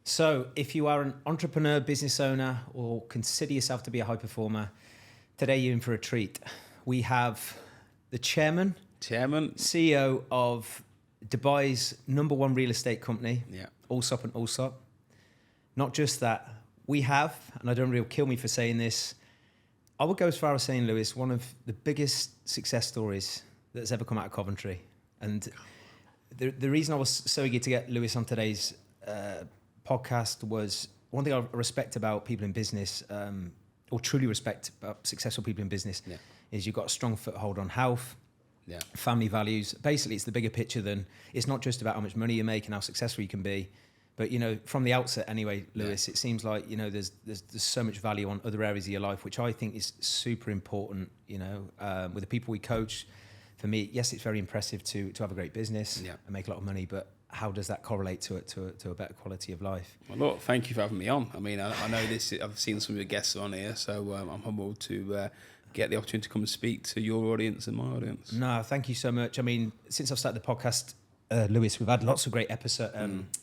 So, if you are an entrepreneur, business owner, or consider yourself to be a high performer, today you're in for a treat. We have the chairman, CEO of Dubai's #1 real estate company, Allsopp and Allsopp. Not just that, we have, and I don't really kill me for saying this, I would go as far as saying, Lewis, one of the biggest success stories that's ever come out of Coventry. And the reason I was so eager to get Lewis on today's podcast was one thing I respect about people in business, or truly respect about successful people in business, is you've got a strong foothold on health, family values. Basically, it's the bigger picture than, it's not just about how much money you make and how successful you can be. But, you know, from the outset anyway, Lewis, it seems like, you know, there's so much value on other areas of your life, which I think is super important, you know, with the people we coach. For me, yes, it's very impressive to have a great business and make a lot of money, but how does that correlate to a better quality of life? Well, look, thank you for having me on. I mean, I know this, I've seen some of your guests on here, so I'm humbled to get the opportunity to come and speak to your audience and my audience. No, thank you so much. I mean, since I've started the podcast, Lewis, we've had lots of great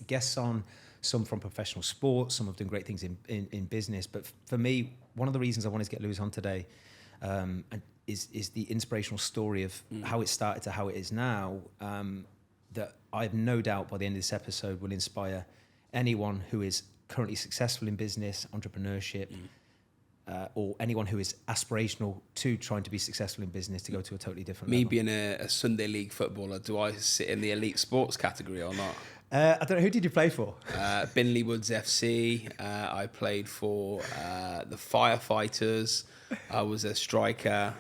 guests on, some from professional sports, some have done great things in business. But for me, one of the reasons I wanted to get Lewis on today is the inspirational story of how it started to how it is now, that I have no doubt by the end of this episode will inspire anyone who is currently successful in business, entrepreneurship, or anyone who is aspirational to trying to be successful in business to go to a totally different level. Me being a Sunday League footballer, do I sit in the elite sports category or not? I don't know, who did you play for? Binley Woods FC. I played for the Firefighters. I was a striker.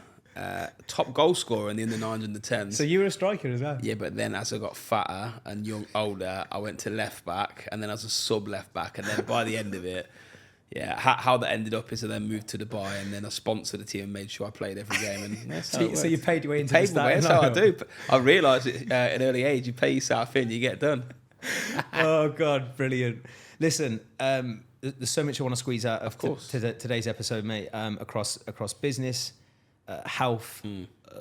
Top goal scorer in the under-9s and the 10s. So you were a striker as well? Yeah, but then as I got fatter and older, I went to left back, and then as a sub left back, and then by the end of it, how that ended up is I then moved to Dubai, and then I sponsored the team and made sure I played every game. And that's how so you paid your way into the start. That's how I do. I realised at an early age, you pay yourself in, you get done. Oh God, brilliant! Listen, there's so much I want to squeeze out of today's episode, mate. Across business, health,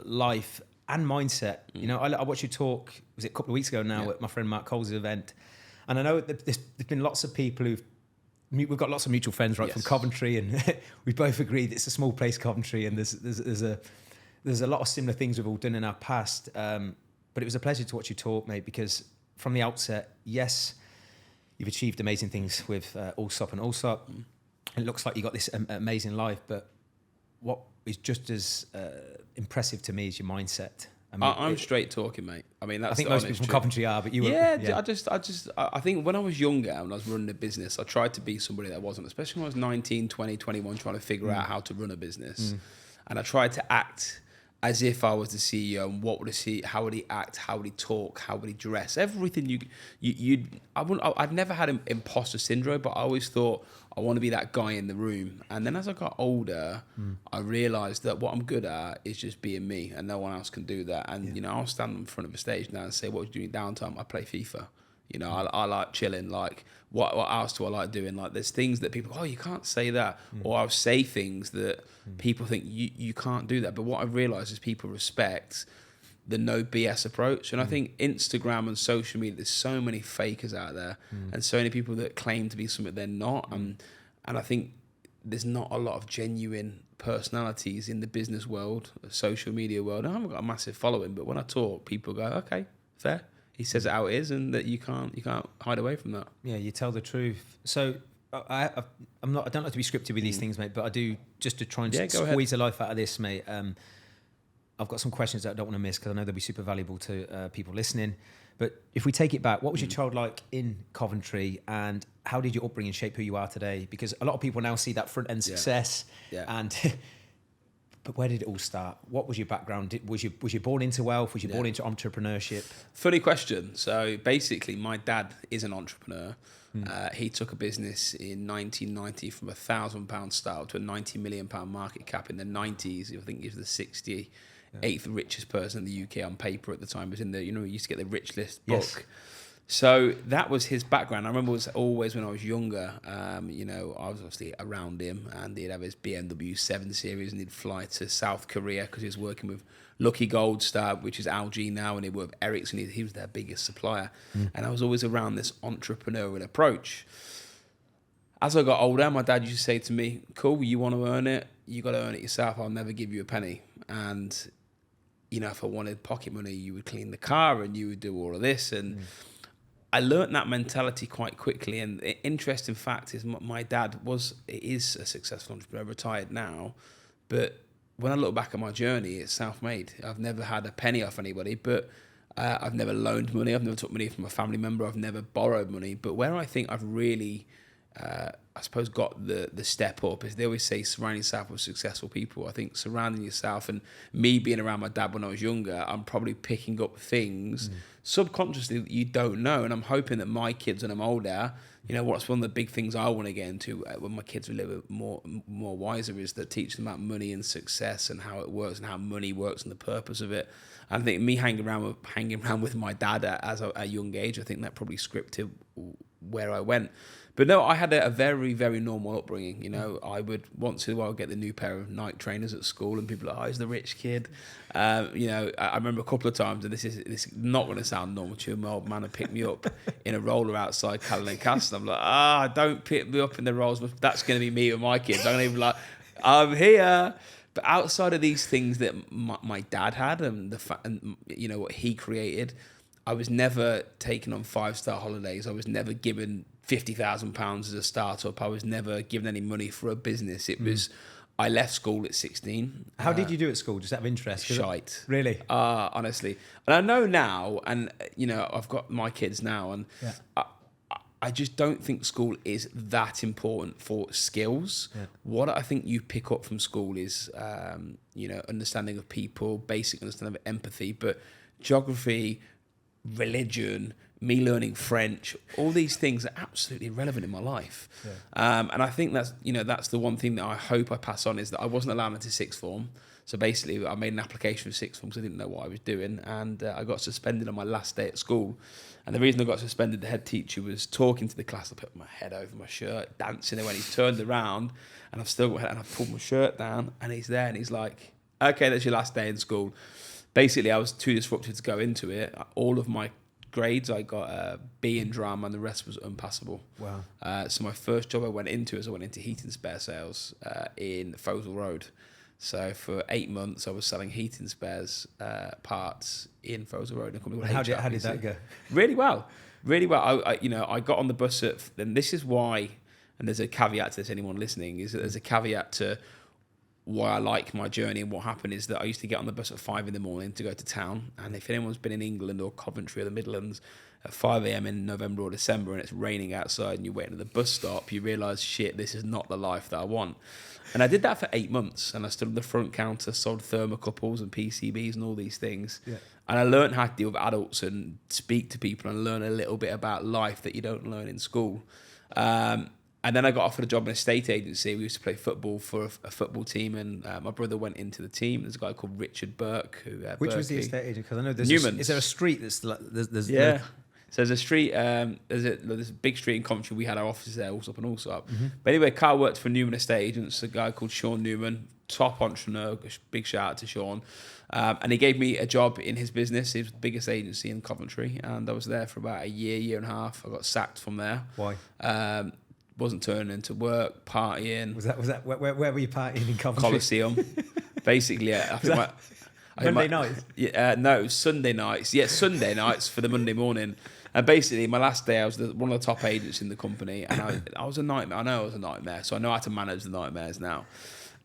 life, and mindset. You know, I watched you talk. Was it a couple of weeks ago now at my friend Mark Cole's event? And I know there's been lots of people we've got lots of mutual friends, right, from Coventry, and we both agreed it's a small place, Coventry, and there's a lot of similar things we've all done in our past. But it was a pleasure to watch you talk, mate, because from the outset, yes, you've achieved amazing things with Allsopp and Allsopp. It looks like you got this amazing life, but what is just as impressive to me is your mindset. I mean, I'm straight talking, mate. I mean, that's I think most people from Coventry are, but you were. I think when I was younger, when I was running a business, I tried to be somebody that wasn't, especially when I was 19, 20, 21, trying to figure out how to run a business. And I tried to act as if I was the CEO, and how would he act, how would he talk, how would he dress, everything I'd never had an imposter syndrome, but I always thought I want to be that guy in the room. And then as I got older, I realised that what I'm good at is just being me, and no one else can do that. And you know, I'll stand in front of a stage now and say, "What do you do in downtime?" I play FIFA. You know, I like chilling. Like, what else do I like doing? Like, there's things that people, you can't say that. Or I'll say things that people think you can't do that. But what I've realised is people respect the no BS approach. And I think Instagram and social media, there's so many fakers out there and so many people that claim to be something they're not. And I think there's not a lot of genuine personalities in the business world, social media world. I haven't got a massive following, but when I talk, people go, okay, fair. He says it how it is, and that you can't hide away from that. Yeah, you tell the truth. So I don't like to be scripted with these things, mate, but I do, just to try and squeeze the life out of this, mate. I've got some questions that I don't want to miss because I know they'll be super valuable to people listening. But if we take it back, what was your child like in Coventry, and how did your upbringing shape who you are today? Because a lot of people now see that front end success, and but where did it all start? What was your background? Was you born into wealth? Was you born into entrepreneurship? Funny question. So basically, my dad is an entrepreneur. He took a business in 1990 from £1,000 start to a £90 million market cap in the 90s. I think he was the 68th richest person in the UK on paper at the time. It was in the, we used to get the rich list book. Yes. So that was his background. I remember it was always when I was younger, I was obviously around him, and he'd have his BMW 7 Series, and he'd fly to South Korea because he was working with Lucky Gold Star, which is LG now, and he worked with Ericsson. He was their biggest supplier. And I was always around this entrepreneurial approach. as I got older, my dad used to say to me, cool, you want to earn it, you got to earn it yourself. I'll never give you a penny. And, you know, if I wanted pocket money, you would clean the car and you would do all of this. And I learnt that mentality quite quickly. And the interesting fact is my dad is a successful entrepreneur, retired now. But when I look back at my journey, it's self-made. I've never had a penny off anybody, but I've never loaned money. I've never took money from a family member. I've never borrowed money. But where I think I've really, I suppose, got the step up is they always say surround yourself with successful people. I think surrounding yourself, and me being around my dad when I was younger, I'm probably picking up things subconsciously that you don't know. And I'm hoping that my kids, when I'm older, you know, what's one of the big things I want to get into when my kids are a little bit more wiser is that teach them about money and success and how it works and how money works and the purpose of it. And I think me hanging around with my dad at a young age, I think that probably scripted where I went. But no, I had a very, very normal upbringing. You know, I would once in a while get the new pair of Nike trainers at school, and people are like, "Oh, he's the rich kid." You know, I remember a couple of times, and this is not going to sound normal to you. My old man had picked me up in a roller outside Calais Castle. I'm like, don't pick me up in the rolls. That's going to be me with my kids. I'm going to be like, I'm here. But outside of these things that my dad had and you know what he created, I was never taken on 5-star holidays. I was never given £50,000 as a startup. I was never given any money for a business. It was, I left school at 16. How did you do at school? Just out of interest? Shite. Really? Honestly. And I know now, and you know, I've got my kids now, and I just don't think school is that important for skills. Yeah. What I think you pick up from school is, you know, understanding of people, basic understanding of empathy, but geography, religion, me learning French, all these things are absolutely relevant in my life. Yeah. And I think that's the one thing that I hope I pass on is that I wasn't allowed into sixth form. So basically I made an application for sixth form because I didn't know what I was doing. And I got suspended on my last day at school. And the reason I got suspended, the head teacher was talking to the class. I put my head over my shirt, dancing. And when he turned around, and I've still got my head, and I pulled my shirt down, and he's there, and he's like, okay, that's your last day in school. Basically, I was too disrupted to go into it. All of my grades, I got a B in drama, and the rest was unpassable. Wow. So my first job I went into heating spare sales in Fossil Road. So for 8 months, I was selling heating spares parts in Fossil Road. How did that go? Really well. I got on the bus and this is why, and there's a caveat to this, anyone listening, is that there's a caveat to why I like my journey. And what happened is that I used to get on the bus at 5 a.m. to go to town. And if anyone's been in England or Coventry or the Midlands at 5 a.m. in November or December and it's raining outside and you're waiting at the bus stop, you realise, shit, this is not the life that I want. And I did that for 8 months, and I stood on the front counter, sold thermocouples and PCBs and all these things. Yeah. And I learned how to deal with adults and speak to people and learn a little bit about life that you don't learn in school. And then I got offered a job in a estate agency. We used to play football for a football team, and my brother went into the team. There's a guy called Richard Burke. Which was the estate agent? Because I know there's Newman's. Is there a street that's like... There's yeah. So there's a street, there's a big street in Coventry. We had our offices there, Allsopp and Allsopp. Mm-hmm. But anyway, Carl worked for Newman Estate Agents, a guy called Sean Newman, top entrepreneur, big shout out to Sean. And he gave me a job in his business. He was the biggest agency in Coventry. And I was there for about a year and a half. I got sacked from there. Why? Wasn't turning into work, partying. Was that where were you partying in Coventry? Coliseum. Basically, yeah. I think Monday nights? Yeah, no, it was Sunday nights. Yeah, Sunday nights for the Monday morning. And basically, my last day, I was one of the top agents in the company, and I was a nightmare. I know I was a nightmare, so I know how to manage the nightmares now.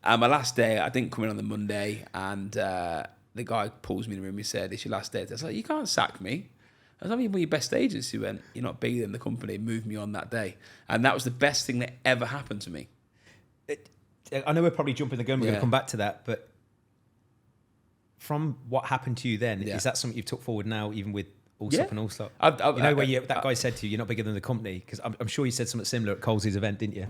And my last day, I didn't come in on the Monday, and the guy pulls me in the room. He said, "It's your last day." I was like, "You can't sack me." I was like, "We're your best agents." He went, "You're not bigger than the company." Moved me on that day, and that was the best thing that ever happened to me. I know we're probably jumping the gun. We're going to come back to that, but from what happened to you then, is that something you've took forward now, even with Allsopp and Allsopp? That guy said to you, "You're not bigger than the company," because I'm sure you said something similar at Coles's event, didn't you?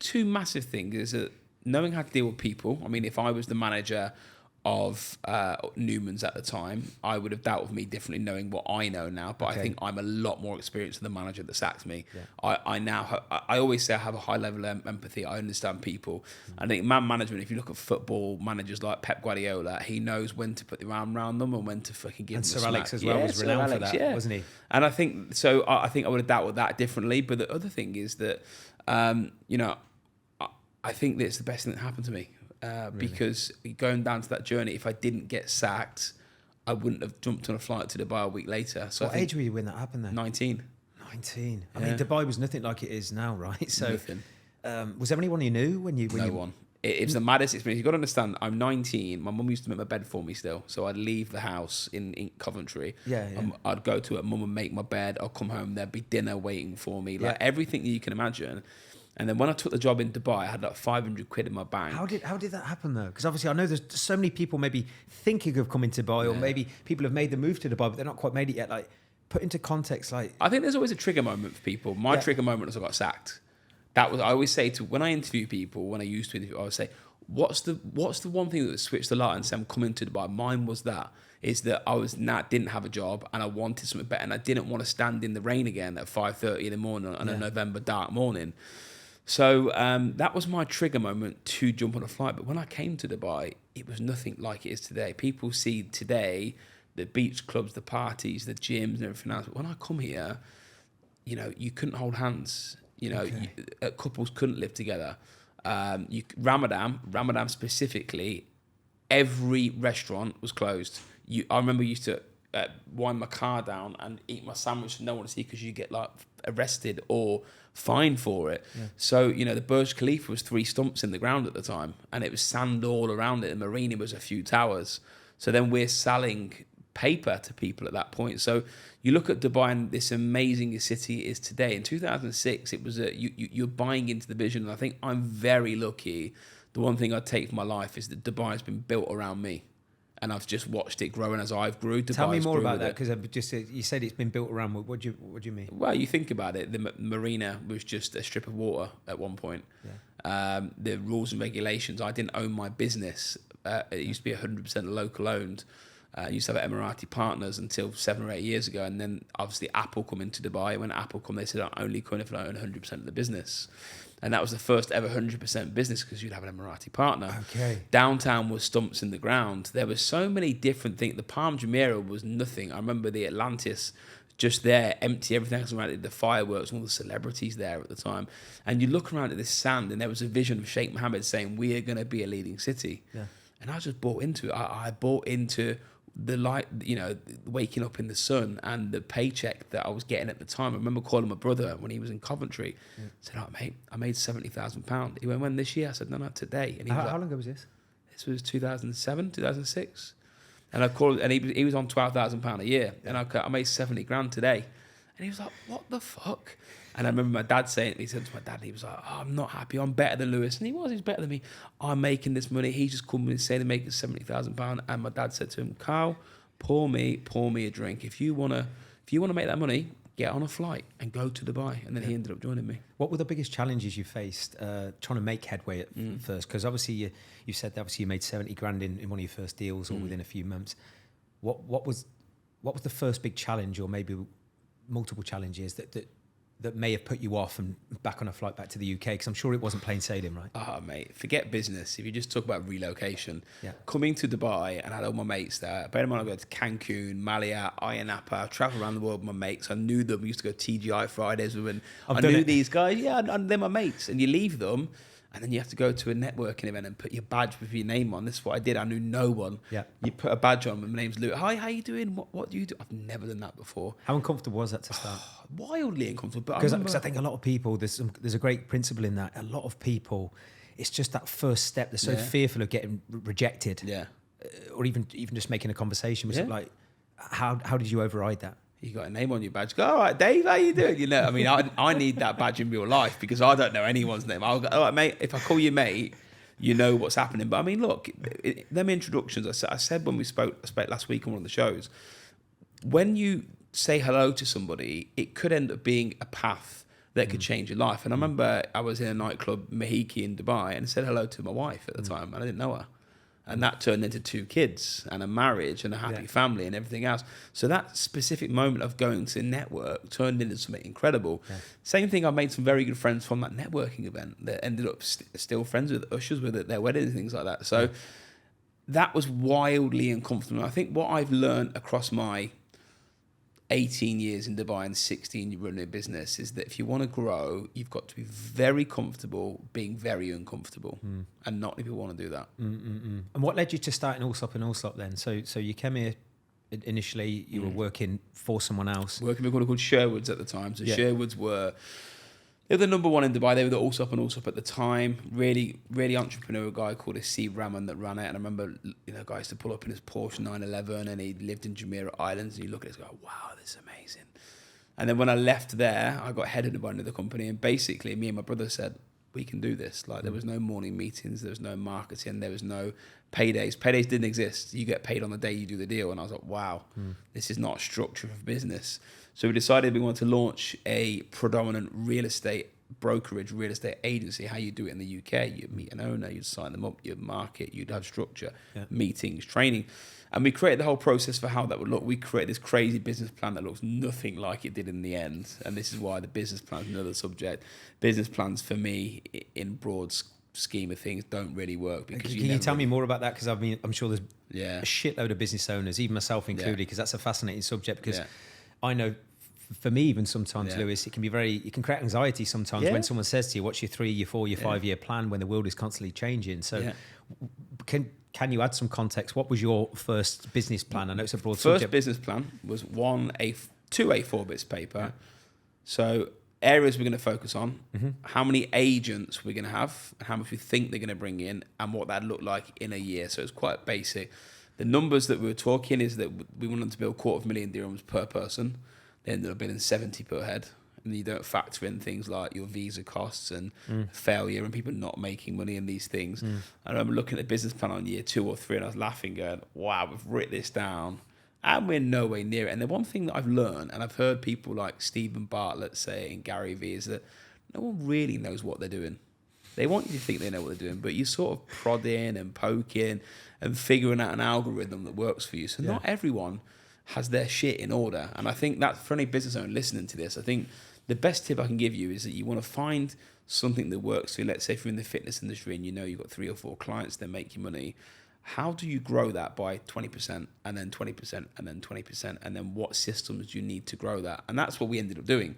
Two massive things is that knowing how to deal with people. I mean, if I was the manager of Newman's at the time, I would have dealt with me differently knowing what I know now. But I think I'm a lot more experienced than the manager that sacked me. Yeah. I always say I have a high level of empathy. I understand people. I think man management, if you look at football managers like Pep Guardiola, he knows when to put the arm around them and when to fucking give them Sir Alex as well was renowned for that, wasn't he? And I think so. I think I would have dealt with that differently. But the other thing is that, I think that's the best thing that happened to me. Really? Because going down to that journey, if I didn't get sacked, I wouldn't have jumped on a flight to Dubai a week later. So what age were you when that happened then? 19. 19. I mean, Dubai was nothing like it is now, right? So, nothing. Was there anyone you knew when you? No one. It was the maddest experience. You've got to understand, I'm 19. My mum used to make my bed for me still. So I'd leave the house in Coventry. Yeah. I'd go to it, mum would make my bed. I'd come home, there'd be dinner waiting for me. Like everything that you can imagine. And then when I took the job in Dubai, I had like 500 quid in my bank. How did that happen though? Because obviously I know there's so many people maybe thinking of coming to Dubai, or maybe people have made the move to Dubai, but they're not quite made it yet. Like, put into context, like... I think there's always a trigger moment for people. My trigger moment was I got sacked. That was, I always say to, when I interview people, when I used to interview, I would say, what's the one thing that switched the light and said I'm coming to Dubai? Mine was that, is that I didn't have a job and I wanted something better, and I didn't want to stand in the rain again at 5:30 in the morning on a November dark morning. So that was my trigger moment to jump on a flight. But when I came to Dubai, it was nothing like it is today. People see today the beach clubs, the parties, the gyms and everything else. But when I come here, you couldn't hold hands. Couples couldn't live together. Ramadan specifically, every restaurant was closed. I remember I used to wind my car down and eat my sandwich and no one to see, because you get like arrested or fined for it. Yeah. So, the Burj Khalifa was 3 stumps in the ground at the time, and it was sand all around it. And Marina was a few towers. So then we're selling paper to people at that point. So you look at Dubai and this amazing city it is today. In 2006, it was you're buying into the vision. And I think I'm very lucky. The one thing I take from my life is that Dubai has been built around me. And I've just watched it growing as I've grew. Tell me more about that, because you said it's been built around. What do you mean? Well, you think about it. The Marina was just a strip of water at one point. Yeah. The rules and regulations. I didn't own my business. It used to be 100% local owned. I used to have Emirati partners until 7 or 8 years ago, and then obviously Apple come into Dubai. When Apple come, they said I'm only coming if I own 100% of the business. And that was the first ever 100% business, because you'd have an Emirati partner. Okay. Downtown was stumps in the ground. There were so many different things. The Palm Jumeirah was nothing. I remember the Atlantis just there, empty, everything else around it, the fireworks, and all the celebrities there at the time. And you look around at this sand, and there was a vision of Sheikh Mohammed saying, we are going to be a leading city. Yeah. And I just bought into it. I bought into the light, waking up in the sun and the paycheck that I was getting at the time. I remember calling my brother when he was in Coventry. Yeah. I said, mate, I made £70,000. He went, when, this year? I said, no, today. And he was how long ago was this? This was 2007, 2006. And I called, and he was on £12,000 a year. And I made 70 grand today. And he was like, what the fuck? And I remember my dad saying, he said to my dad, he was like, I'm not happy, I'm better than Lewis. And he's better than me. I'm making this money. He just called me and said he's making £70,000. And my dad said to him, Carl, pour me a drink. If you wanna make that money, get on a flight and go to Dubai. And then he ended up joining me. What were the biggest challenges you faced trying to make headway at first? Because obviously you said that obviously you made 70 grand in one of your first deals, or within a few months. What was the first big challenge, or maybe multiple challenges that may have put you off and back on a flight back to the UK? Because I'm sure it wasn't plain sailing, right? Mate, forget business. If you just talk about relocation, coming to Dubai, and I had all my mates there. Bear in mind, I go to Cancun, Malia, Ayia Napa, travel around the world with my mates. I knew them. We used to go TGI Fridays with them. I knew these guys. Yeah, and they're my mates. And you leave them, and then you have to go to a networking event and put your badge with your name on. This is what I did. I knew no one. Yeah. You put a badge on. My name's Lou. Hi, how you doing? What do you do? I've never done that before. How uncomfortable was that to start? Wildly uncomfortable. Because I think a lot of people, there's a great principle in that. A lot of people, it's just that first step. They're so fearful of getting rejected. Yeah. Or even just making a conversation. With like, how did you override that? You got a name on your badge. Go, all right, Dave, how you doing? I mean, I need that badge in real life, because I don't know anyone's name. I'll go, all right, mate, if I call you mate, you know what's happening. But I mean, look, them introductions, I said when we spoke last week on one of the shows, when you say hello to somebody, it could end up being a path that could change your life. And I remember I was in a nightclub, Mahiki in Dubai, and said hello to my wife at the time, and I didn't know her. And that turned into 2 kids and a marriage and a happy family and everything else. So that specific moment of going to network turned into something incredible. Yeah. Same thing, I made some very good friends from that networking event that ended up still friends with ushers with at their weddings and things like that. So that was wildly uncomfortable. I think what I've learned across my 18 years in Dubai and 16 running a business is that if you want to grow, you've got to be very comfortable being very uncomfortable, and not many people want to do that. And what led you to starting Allsopp and Allsopp then? So you came here initially, you were working for someone else. Working with a company called Sherwoods at the time. So Sherwoods they're the number one in Dubai. They were the Allsopp and Allsopp at the time. Really, really entrepreneurial guy called Steve Rahman that ran it. And I remember, guys used to pull up in his Porsche 911, and he lived in Jumeirah Islands. And you look at it and go, wow, this is amazing. And then when I left there, I got headed by another company. And basically, me and my brother said, we can do this. Like, there was no morning meetings. There was no marketing. There was no paydays. Paydays didn't exist. You get paid on the day you do the deal. And I was like, wow, this is not a structure of business. So we decided we wanted to launch a predominant real estate brokerage, real estate agency. How you do it in the UK, you'd meet an owner, you'd sign them up, you'd market, you'd have structure, meetings, training. And we created the whole process for how that would look. We created this crazy business plan that looks nothing like it did in the end. And this is why the business plan is another subject. Business plans for me, in broad scheme of things, don't really work. Because Can you tell me more about that? Because I'm sure there's a shitload of business owners, even myself included, because that's a fascinating subject. Because I know, for me, even sometimes, Lewis, it can create anxiety sometimes when someone says to you, what's your 3, your 4, your 5 year plan, when the world is constantly changing. So can you add some context? What was your first business plan? I know it's a broad subject. First business plan was 2 A4 bits paper. So areas we're going to focus on, how many agents we're going to have, and how much we think they're going to bring in, and what that looked like in a year. So it's quite basic. The numbers that we were talking is that we wanted to build 250,000 dirhams per person. They ended up being 70 per head. And you don't factor in things like your visa costs and failure and people not making money in these things. I remember looking at the business plan on year 2 or 3 and I was laughing, going, wow, we've written this down and we're nowhere near it. And the one thing that I've learned, and I've heard people like Stephen Bartlett say and Gary Vee, is that no one really knows what they're doing. They want you to think they know what they're doing, but you're sort of prodding and poking and figuring out an algorithm that works for you. So not everyone has their shit in order. And I think that for any business owner listening to this, I think the best tip I can give you is that you want to find something that works for you. Let's say if you're in the fitness industry and you know you've got 3 or 4 clients that make you money, how do you grow that by 20% and then 20% and then 20%? And then what systems do you need to grow that? And that's what we ended up doing.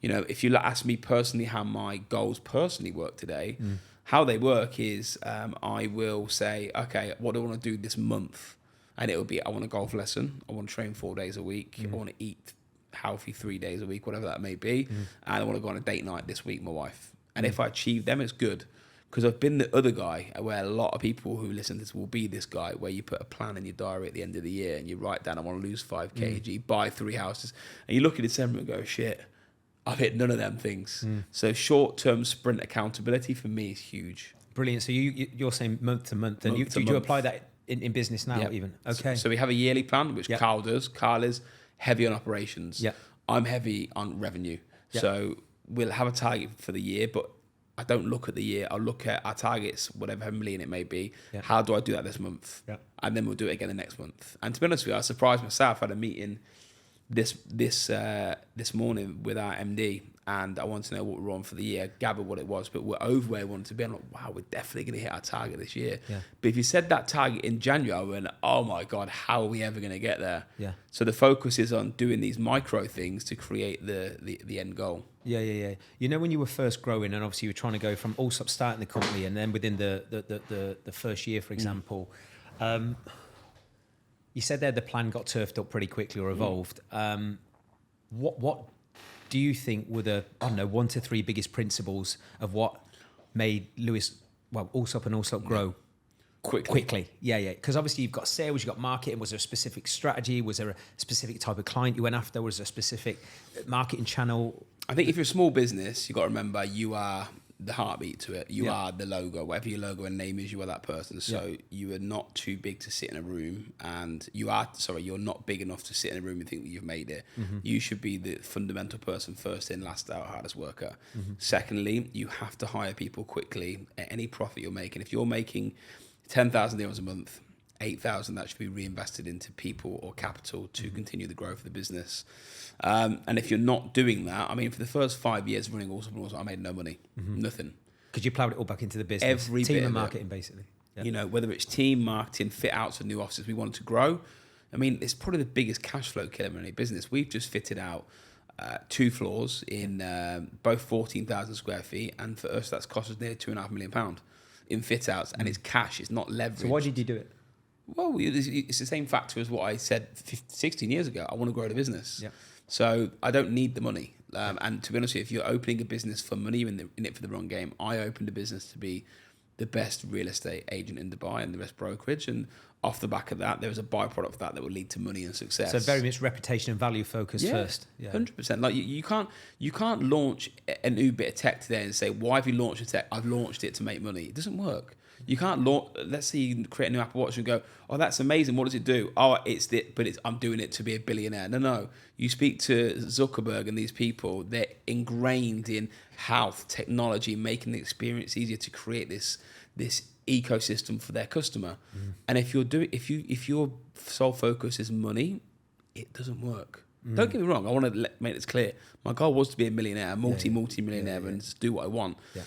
If you ask me personally how my goals personally work today, how they work is I will say, okay, what do I want to do this month? And it'll be, I want a golf lesson. I want to train 4 days a week. I want to eat healthy 3 days a week, whatever that may be. And I want to go on a date night this week with my wife. And if I achieve them, it's good. Because I've been the other guy where a lot of people who listen to this will be this guy where you put a plan in your diary at the end of the year and you write down, I want to lose 5 kg, buy 3 houses. And you look at December and go, shit, I've hit none of them things. So short-term sprint accountability for me is huge. Brilliant. So you're saying month to month. And do you apply that in business now even? Okay. So we have a yearly plan, which Carl does. Carl is heavy on operations. I'm heavy on revenue. So we'll have a target for the year, but I don't look at the year. I'll look at our targets, whatever million it may be. How do I do that this month? And then we'll do it again the next month. And to be honest with you, I surprised myself. I had a meeting this morning with our MD, and I wanted to know what we were on for the year, gather what it was, but we're over where we wanted to be. I'm like, wow, we're definitely going to hit our target this year. But if you said that target in January, I went, oh my God, how are we ever going to get there? So the focus is on doing these micro things to create the end goal. You know, when you were first growing, and obviously you were trying to go from Allsopps starting the company, and then within the first year, for example, you said there the plan got turfed up pretty quickly or evolved. What do you think were the 1 to 3 biggest principles of what made Allsopp and Allsopp grow quickly? Because obviously you've got sales, you've got marketing. Was there a specific strategy? Was there a specific type of client you went after? Was there a specific marketing channel? I think if you're a small business, you've got to remember you are the heartbeat to it. You are the logo. Whatever your logo and name is, you are that person. So you are not too big to sit in a room, and you're not big enough to sit in a room and think that you've made it. You should be the fundamental person, first in, last out, hardest worker. Secondly, you have to hire people quickly at any profit you're making. If you're making 10,000 dirhams a month, 8,000 that should be reinvested into people or capital to continue the growth of the business. And if you're not doing that, I mean, for the first 5 years running Allsopps, I made no money, nothing. Because you ploughed it all back into the business. Every team bit and of marketing, basically. You know, whether it's team, marketing, fit outs of new offices, we wanted to grow. I mean, it's probably the biggest cash flow killer in any business. We've just fitted out 2 floors in both 14,000 square feet. And for us, that's cost us nearly £2.5 million in fit outs. And it's cash, it's not leverage. So why did you do it? Well, it's the same factor as what I said 16 years ago. I want to grow the business. Yeah. So I don't need the money. And to be honest with you, if you're opening a business for money, you're in it for the wrong game. I opened a business to be the best real estate agent in Dubai and the best brokerage. And off the back of that, there was a byproduct of that will lead to money and success. So very much reputation and value focus first. Yeah, 100%. Like you can't launch a new bit of tech today and say, why have you launched a tech? I've launched it to make money. It doesn't work. You can't launch. Let's say you create a new Apple Watch and go, oh, that's amazing. What does it do? Oh, I'm doing it to be a billionaire. No. You speak to Zuckerberg and these people. They're ingrained in health, technology, making the experience easier to create this ecosystem for their customer. And if your sole focus is money, it doesn't work. Don't get me wrong. I want to make this clear. My goal was to be a millionaire, multi-millionaire, and just do what I want. Yeah.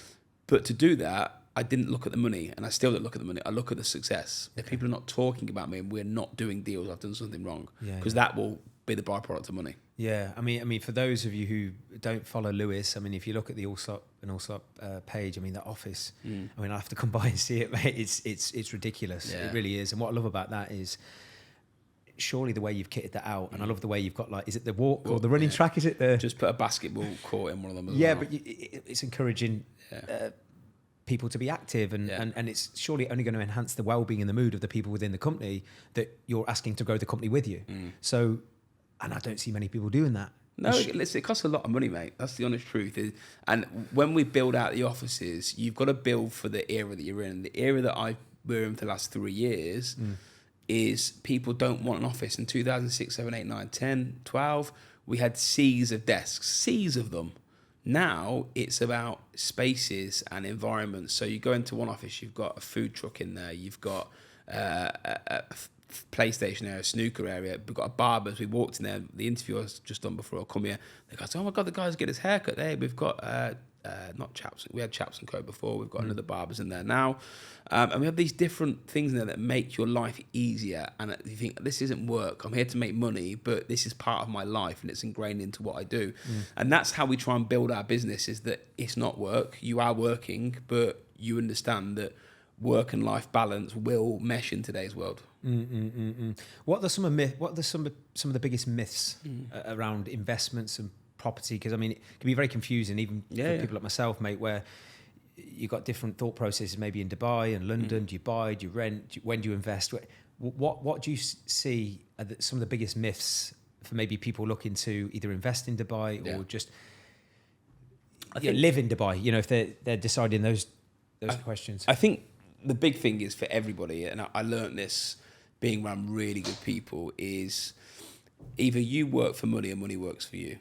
But to do that, I didn't look at the money, and I still don't look at the money. I look at the success. If people are not talking about me and we're not doing deals, I've done something wrong. Because that will be the byproduct of money. Yeah, I mean, for those of you who don't follow Lewis, I mean, if you look at the Allsopp page, I mean, that office. I mean, I have to come by and see it, mate. It's ridiculous. Yeah. It really is. And what I love about that is, surely the way you've kitted that out, and I love the way you've got, like, is it the walk or the running track? Is it the just put a basketball court in one of them? As well. But it's encouraging. People to be active and it's surely only going to enhance the well-being and the mood of the people within the company that you're asking to grow the company with you. So, and I don't see many people doing that. No, it costs a lot of money, mate. That's the honest truth. And when we build out the offices, you've got to build for the era that you're in. The era that we're in for the last 3 years is people don't want an office. In 2006, 7, 8, 9, 10, 12, we had seas of desks, seas of them. Now it's about spaces and environments. So you go into one office, you've got a food truck in there, you've got a PlayStation area, a snooker area, we've got a barber's. We walked in there, the interview I was just done before I come here. They go, oh my God, the guy's getting his haircut there. We've got not Chaps, we had Chaps and Co before. We've got another barber's in there now, and we have these different things in there that make your life easier. And you think, this isn't work. I'm here to make money, but this is part of my life, and it's ingrained into what I do. And that's how we try and build our business. Is that it's not work. You are working, but you understand that work and life balance will mesh in today's world. What are some of the biggest myths around investments and property? Because I mean, it can be very confusing even for people like myself, mate, where you've got different thought processes maybe in Dubai and London. Do you buy, do you rent, when do you invest? What do you see are some of the biggest myths for maybe people looking to either invest in Dubai or just live in Dubai, you know, if they're deciding those questions? I think the big thing is for everybody, and I learned this being around really good people, is either you work for money or money works for you.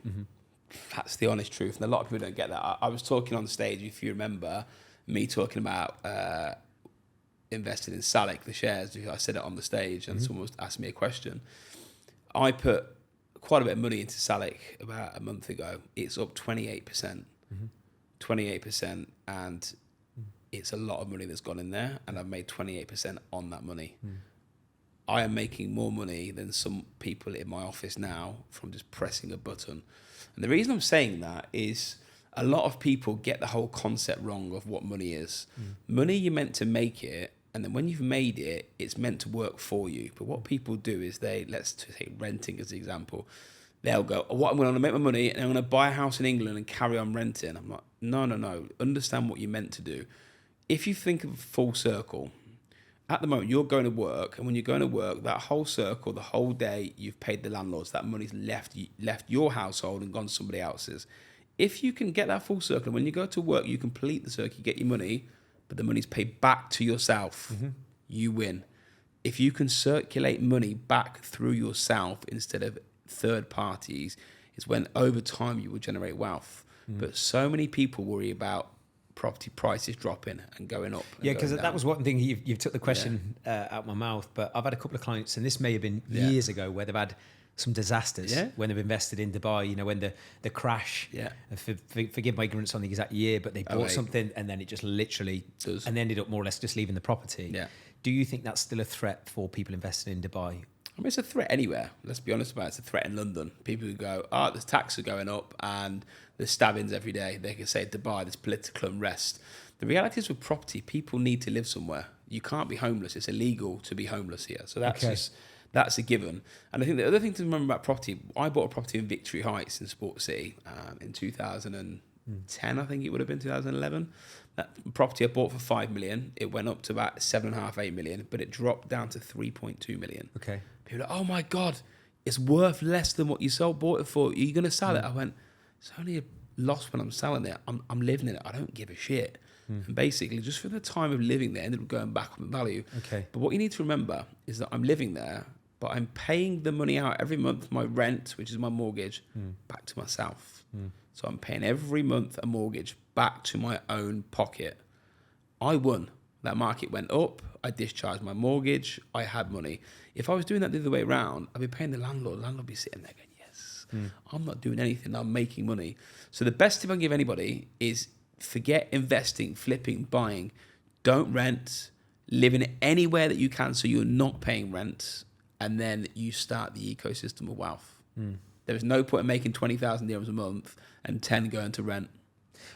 That's the honest truth, and a lot of people don't get that. I was talking on stage, if you remember me talking about investing in Salik, the shares. I said it on the stage, and someone was asking me a question. I put quite a bit of money into Salik about a month ago. It's up 28%. 28%, and it's a lot of money that's gone in there, and I've made 28% on that money. I am making more money than some people in my office now from just pressing a button. And the reason I'm saying that is a lot of people get the whole concept wrong of what money is. Money, you're meant to make it, and then when you've made it, it's meant to work for you. But what people do is let's take renting as an example. They'll go, what, I'm going to make my money and I'm going to buy a house in England and carry on renting. I'm like, no. Understand what you're meant to do. If you think of full circle, at the moment, you're going to work, and when you're going to work, that whole circle, the whole day, you've paid the landlords. That money's left your household and gone to somebody else's. If you can get that full circle, when you go to work, you complete the circle, you get your money, but the money's paid back to yourself, you win. If you can circulate money back through yourself instead of third parties, it's when over time you will generate wealth. But so many people worry about property prices dropping and going up. Yeah, because that was one thing you've took the question out my mouth. But I've had a couple of clients, and this may have been years ago, where they've had some disasters when they've invested in Dubai. You know, when the crash. Yeah. Forgive my ignorance on the exact year, but they bought something and then it just literally and they ended up more or less just leaving the property. Yeah. Do you think that's still a threat for people investing in Dubai? I mean, it's a threat anywhere. Let's be honest about it. It's a threat in London. People who go, the taxes are going up and there's stabbings every day. They can say Dubai, there's political unrest. The reality is with property, people need to live somewhere. You can't be homeless. It's illegal to be homeless here. So that's a given. And I think the other thing to remember about property, I bought a property in Victory Heights in Sport City in 2010, I think it would have been 2011. That property I bought for 5 million. It went up to about 7.5, 8 million, but it dropped down to 3.2 million. Okay. People are like, oh my God, it's worth less than what you bought it for. Are you going to sell it? I went, it's only a loss when I'm selling it. I'm living in it. I don't give a shit. And basically, just for the time of living there, ended up going back up in value. Okay. But what you need to remember is that I'm living there, but I'm paying the money out every month, my rent, which is my mortgage, back to myself. So I'm paying every month a mortgage back to my own pocket. I won. That market went up. I discharged my mortgage. I had money. If I was doing that the other way around, I'd be paying the landlord. The landlord would be sitting there going, yes, I'm not doing anything. I'm making money. So the best tip I can give anybody is forget investing, flipping, buying. Don't rent. Live in anywhere that you can so you're not paying rent. And then you start the ecosystem of wealth. There is no point in making 20,000 dirhams a month and 10 going to rent.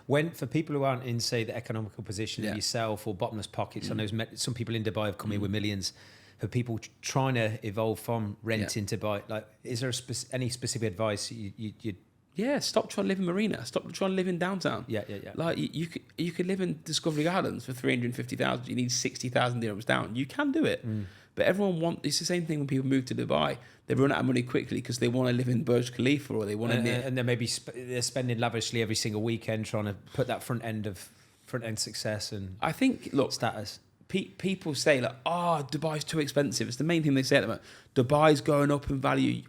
When, for people who aren't in, say, the economical position of yourself or bottomless pockets, I know some people in Dubai have come here with millions. For people trying to evolve from renting to buy, like, is there any specific advice you'd? Yeah, stop trying to live in Marina. Stop trying to live in downtown. Yeah. Like you could live in Discovery Gardens for 350,000. You need 60,000 dirhams down. You can do it. But it's the same thing when people move to Dubai. They run out of money quickly because they want to live in Burj Khalifa or they want to and then maybe they're spending lavishly every single weekend trying to put that front end success and I think status. People say like, Dubai's too expensive. It's the main thing they say at the moment. Dubai's going up in value.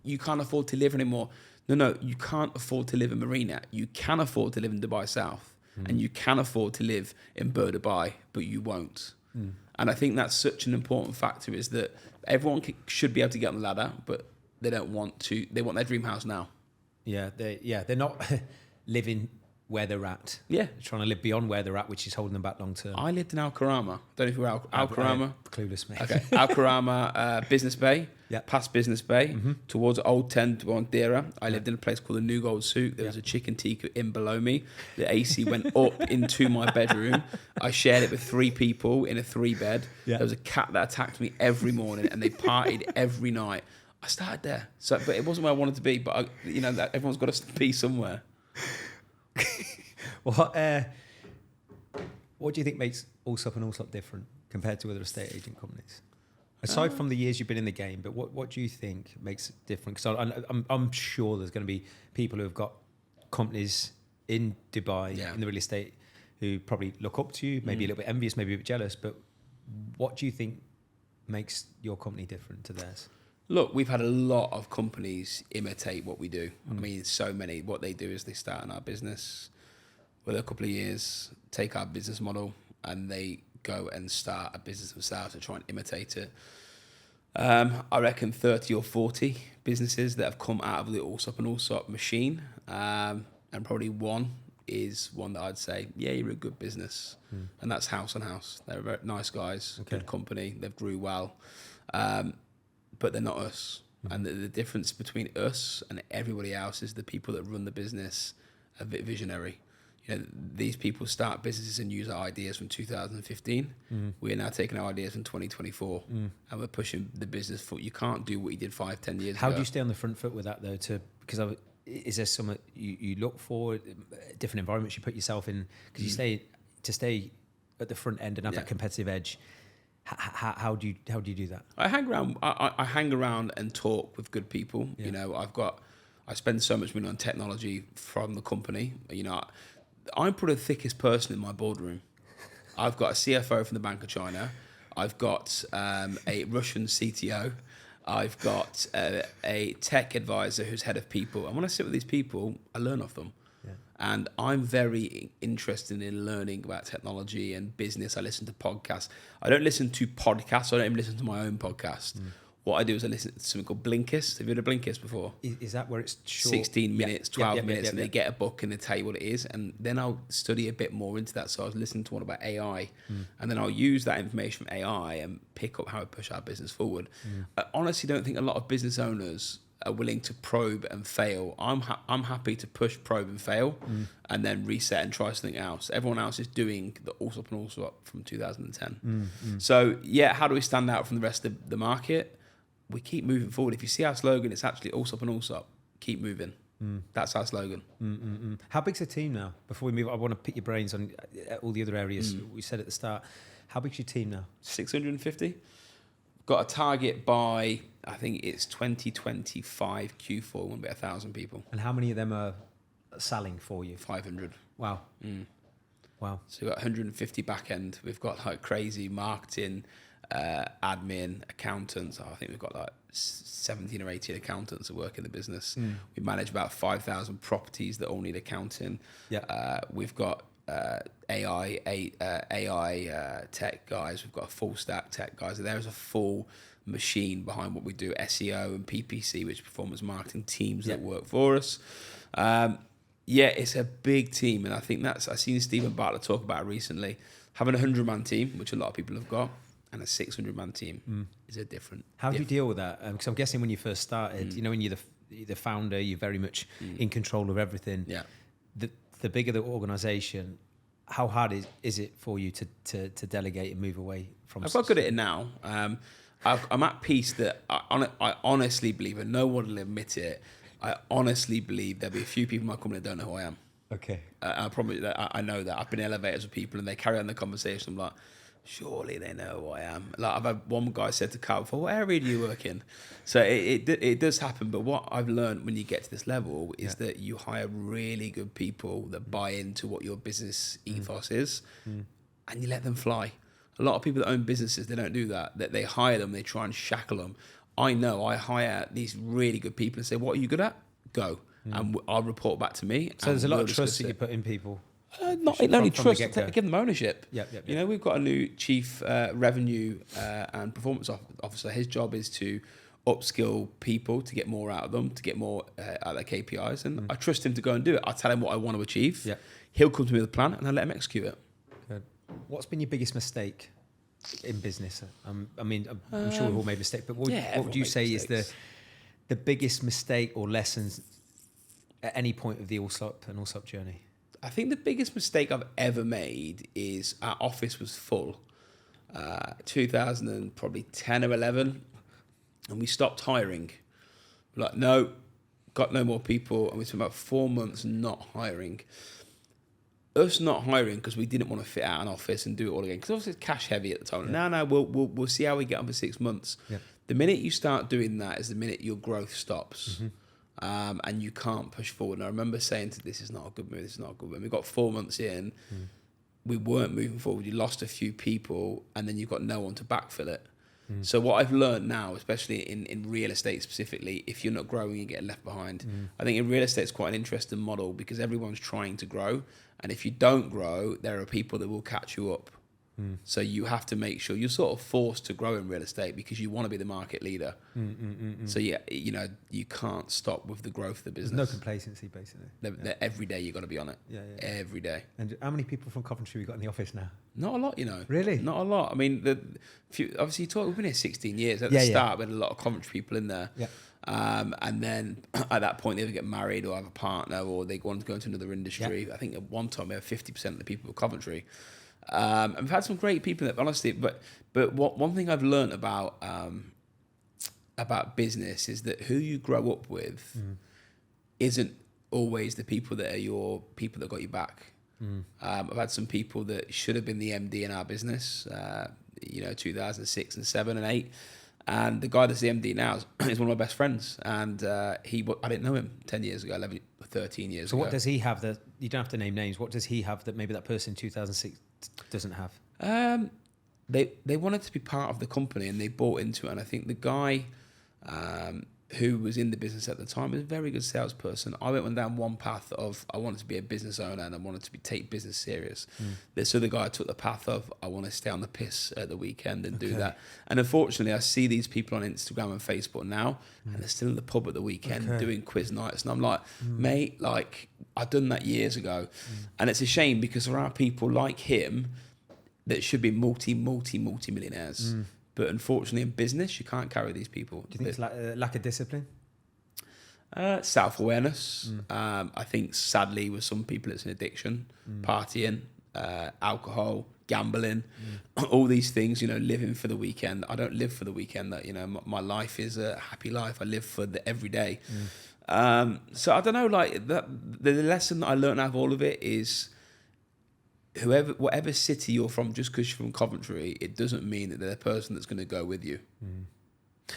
You can't afford to live anymore. No, you can't afford to live in Marina. You can afford to live in Dubai South and you can afford to live in Bur Dubai, but you won't. And I think that's such an important factor is that everyone should be able to get on the ladder, but they don't want to. They want their dream house now. They're not living where they're at. Yeah. They're trying to live beyond where they're at, which is holding them back long term. I lived in Al Karama. Don't know if you're Al Karama. Clueless, mate. Okay. Al Karama Business Bay. Yeah. Past Business Bay. Towards Old 10 Dira. I lived in a place called the New Gold Souk. There was a chicken tikka in below me. The AC went up into my bedroom. I shared it with 3 people in a 3-bed. Yeah. There was a cat that attacked me every morning and they partied every night. I started there. But it wasn't where I wanted to be. But everyone's got to be somewhere. What do you think makes Allsopp and Allsopp different compared to other estate agent companies? Aside from the years you've been in the game, but what do you think makes it different? Because I'm sure there's going to be people who have got companies in Dubai in the real estate who probably look up to you, maybe a little bit envious, maybe a bit jealous. But what do you think makes your company different to theirs? Look, we've had a lot of companies imitate what we do. I mean, so many. What they do is they start in our business with a couple of years, take our business model, and they go and start a business themselves to try and imitate it. I reckon 30 or 40 businesses that have come out of the Allsopp and Allsopp machine, and probably one is one that I'd say, yeah, you're a good business. And that's House on House. They're very nice guys, good company, they've grew well. But they're not us. And the difference between us and everybody else is the people that run the business are a bit visionary. You know, these people start businesses and use our ideas from 2015. We are now taking our ideas from 2024 and we're pushing the business forward. You can't do what you did 5-10 years ago. How do you stay on the front foot with that though? Because is there something you look for, different environments you put yourself in? Because you stay at the front end and have that competitive edge. How do you do that? I hang around and talk with good people. You know, I spend so much money on technology from the company. You know, I'm probably the thickest person in my boardroom. I've got a CFO from the Bank of China. I've got a Russian CTO. I've got a tech advisor who's head of people. And when I sit with these people, I learn off them. Yeah. And I'm very interested in learning about technology and business. I listen to podcasts. I don't listen to podcasts. I don't even listen to my own podcast. What I do is I listen to something called Blinkist. Have you heard of Blinkist before? Is that where it's short? 16 minutes, 12 minutes, and they get a book and they tell you what it is. And then I'll study a bit more into that. So I was listening to one about AI, and then I'll use that information from AI and pick up how to push our business forward. I honestly don't think a lot of business owners are willing to probe and fail. I'm happy to push, probe and fail, and then reset and try something else. Everyone else is doing the Allsopp and Allsopp from 2010. So yeah, how do we stand out from the rest of the market? We keep moving forward. If you see our slogan, it's actually Allsopp and Allsopp. Keep moving. That's our slogan. How big's the team now? Before we move, I want to pick your brains on all the other areas we said at the start. How big's your team now? 650. Got a target by, I think it's 2025 Q4. We want to be 1,000 people. And how many of them are selling for you? 500. Wow. Wow. So we've got 150 back end. We've got like crazy marketing, admin, accountants. I think we've got like 17 or 18 accountants that work in the business. We manage about 5,000 properties that all need accounting. We've got AI tech guys. We've got full stack tech guys. There is a full machine behind what we do, SEO and PPC, which performance marketing teams that work for us. It's a big team, and I think I've seen Stephen Bartlett talk about it recently. Having a 100-man team, which a lot of people have got, and a 600-man team is a different. How do you deal with that? Because I'm guessing when you first started, you know, when you're the founder, you're very much in control of everything. Yeah. The bigger the organisation, how hard is it for you to delegate and move away from? I've got good at it now. I'm at peace that I honestly believe, and no one will admit it, I honestly believe there'll be a few people in my company that don't know who I am. Okay. I probably I know that. I've been in elevators with people and they carry on the conversation. I'm like, surely they know who I am. Like I've had one guy said to Carl, "For what area do you work in?" So it does happen. But what I've learned when you get to this level is that you hire really good people that buy into what your business ethos is, and you let them fly. A lot of people that own businesses, they don't do that. That they hire them, they try and shackle them. I know I hire these really good people and say, "What are you good at? Go." And I'll report back to me. So there's a lot of trust that you put in people. Not only trust, give them ownership. Yep. You know, we've got a new chief revenue and performance officer. His job is to upskill people to get more out of them, to get more out of their KPIs. And I trust him to go and do it. I tell him what I want to achieve. Yeah. He'll come to me with a plan and I let him execute it. Good. What's been your biggest mistake in business? I mean, I'm sure we've all made mistakes, but what would you say is the biggest mistake or lessons at any point of the Allsopp and Allsopp journey? I think the biggest mistake I've ever made is our office was full, 2010 or 11, and we stopped hiring. We're like, no, got no more people, and we spent about 4 months not hiring. Us not hiring because we didn't want to fit out an office and do it all again, because obviously it's cash heavy at the time. Yeah. No, we'll see how we get on for 6 months. Yeah. The minute you start doing that is the minute your growth stops. And you can't push forward. And I remember saying this is not a good move, this is not a good move. We got 4 months in, we weren't moving forward. You lost a few people and then you've got no one to backfill it. So what I've learned now, especially in real estate specifically, if you're not growing, you get left behind. I think in real estate it's quite an interesting model because everyone's trying to grow. And if you don't grow, there are people that will catch you up. So you have to make sure you're sort of forced to grow in real estate because you want to be the market leader. So yeah, you know, you can't stop with the growth of the business. There's no complacency, basically. Every day you got to be on it. Yeah. Every day. And how many people from Coventry we got in the office now? Not a lot, you know. Really? Not a lot. I mean, obviously we've been here 16 years. At the start, we had a lot of Coventry people in there. Yeah. And then at that point, they either get married or have a partner or they want to go into another industry. Yeah. I think at one time we had 50% of the people were Coventry. And we've had some great people that honestly, but one thing I've learned about business is that who you grow up with isn't always the people that are your people that got you back. I've had some people that should have been the MD in our business, 2006 and 7 and 8. And the guy that's the MD now is one of my best friends. And I didn't know him 10 years ago, 11, 13 years ago. So what does he have that, you don't have to name names, what does he have that maybe that person in 2006 doesn't have? They wanted to be part of the company and they bought into it. And I think the guy, who was in the business at the time, was a very good salesperson. I went down one path of I wanted to be a business owner and I wanted to take business serious. This other guy took the path of I want to stay on the piss at the weekend and do that. And unfortunately, I see these people on Instagram and Facebook now, and they're still in the pub at the weekend doing quiz nights. And I'm like, mate, like I've done that years ago. And it's a shame because there are people like him that should be multi-millionaires. But unfortunately, in business, you can't carry these people. Do you think it's like lack of discipline? Self-awareness. I think, sadly, with some people, it's an addiction. Partying, alcohol, gambling, all these things, living for the weekend. I don't live for the weekend. That my life is a happy life. I live for the everyday. So I don't know, like the lesson that I learned out of all of it is whatever city you're from, just because you're from Coventry, it doesn't mean that they're the person that's going to go with you. And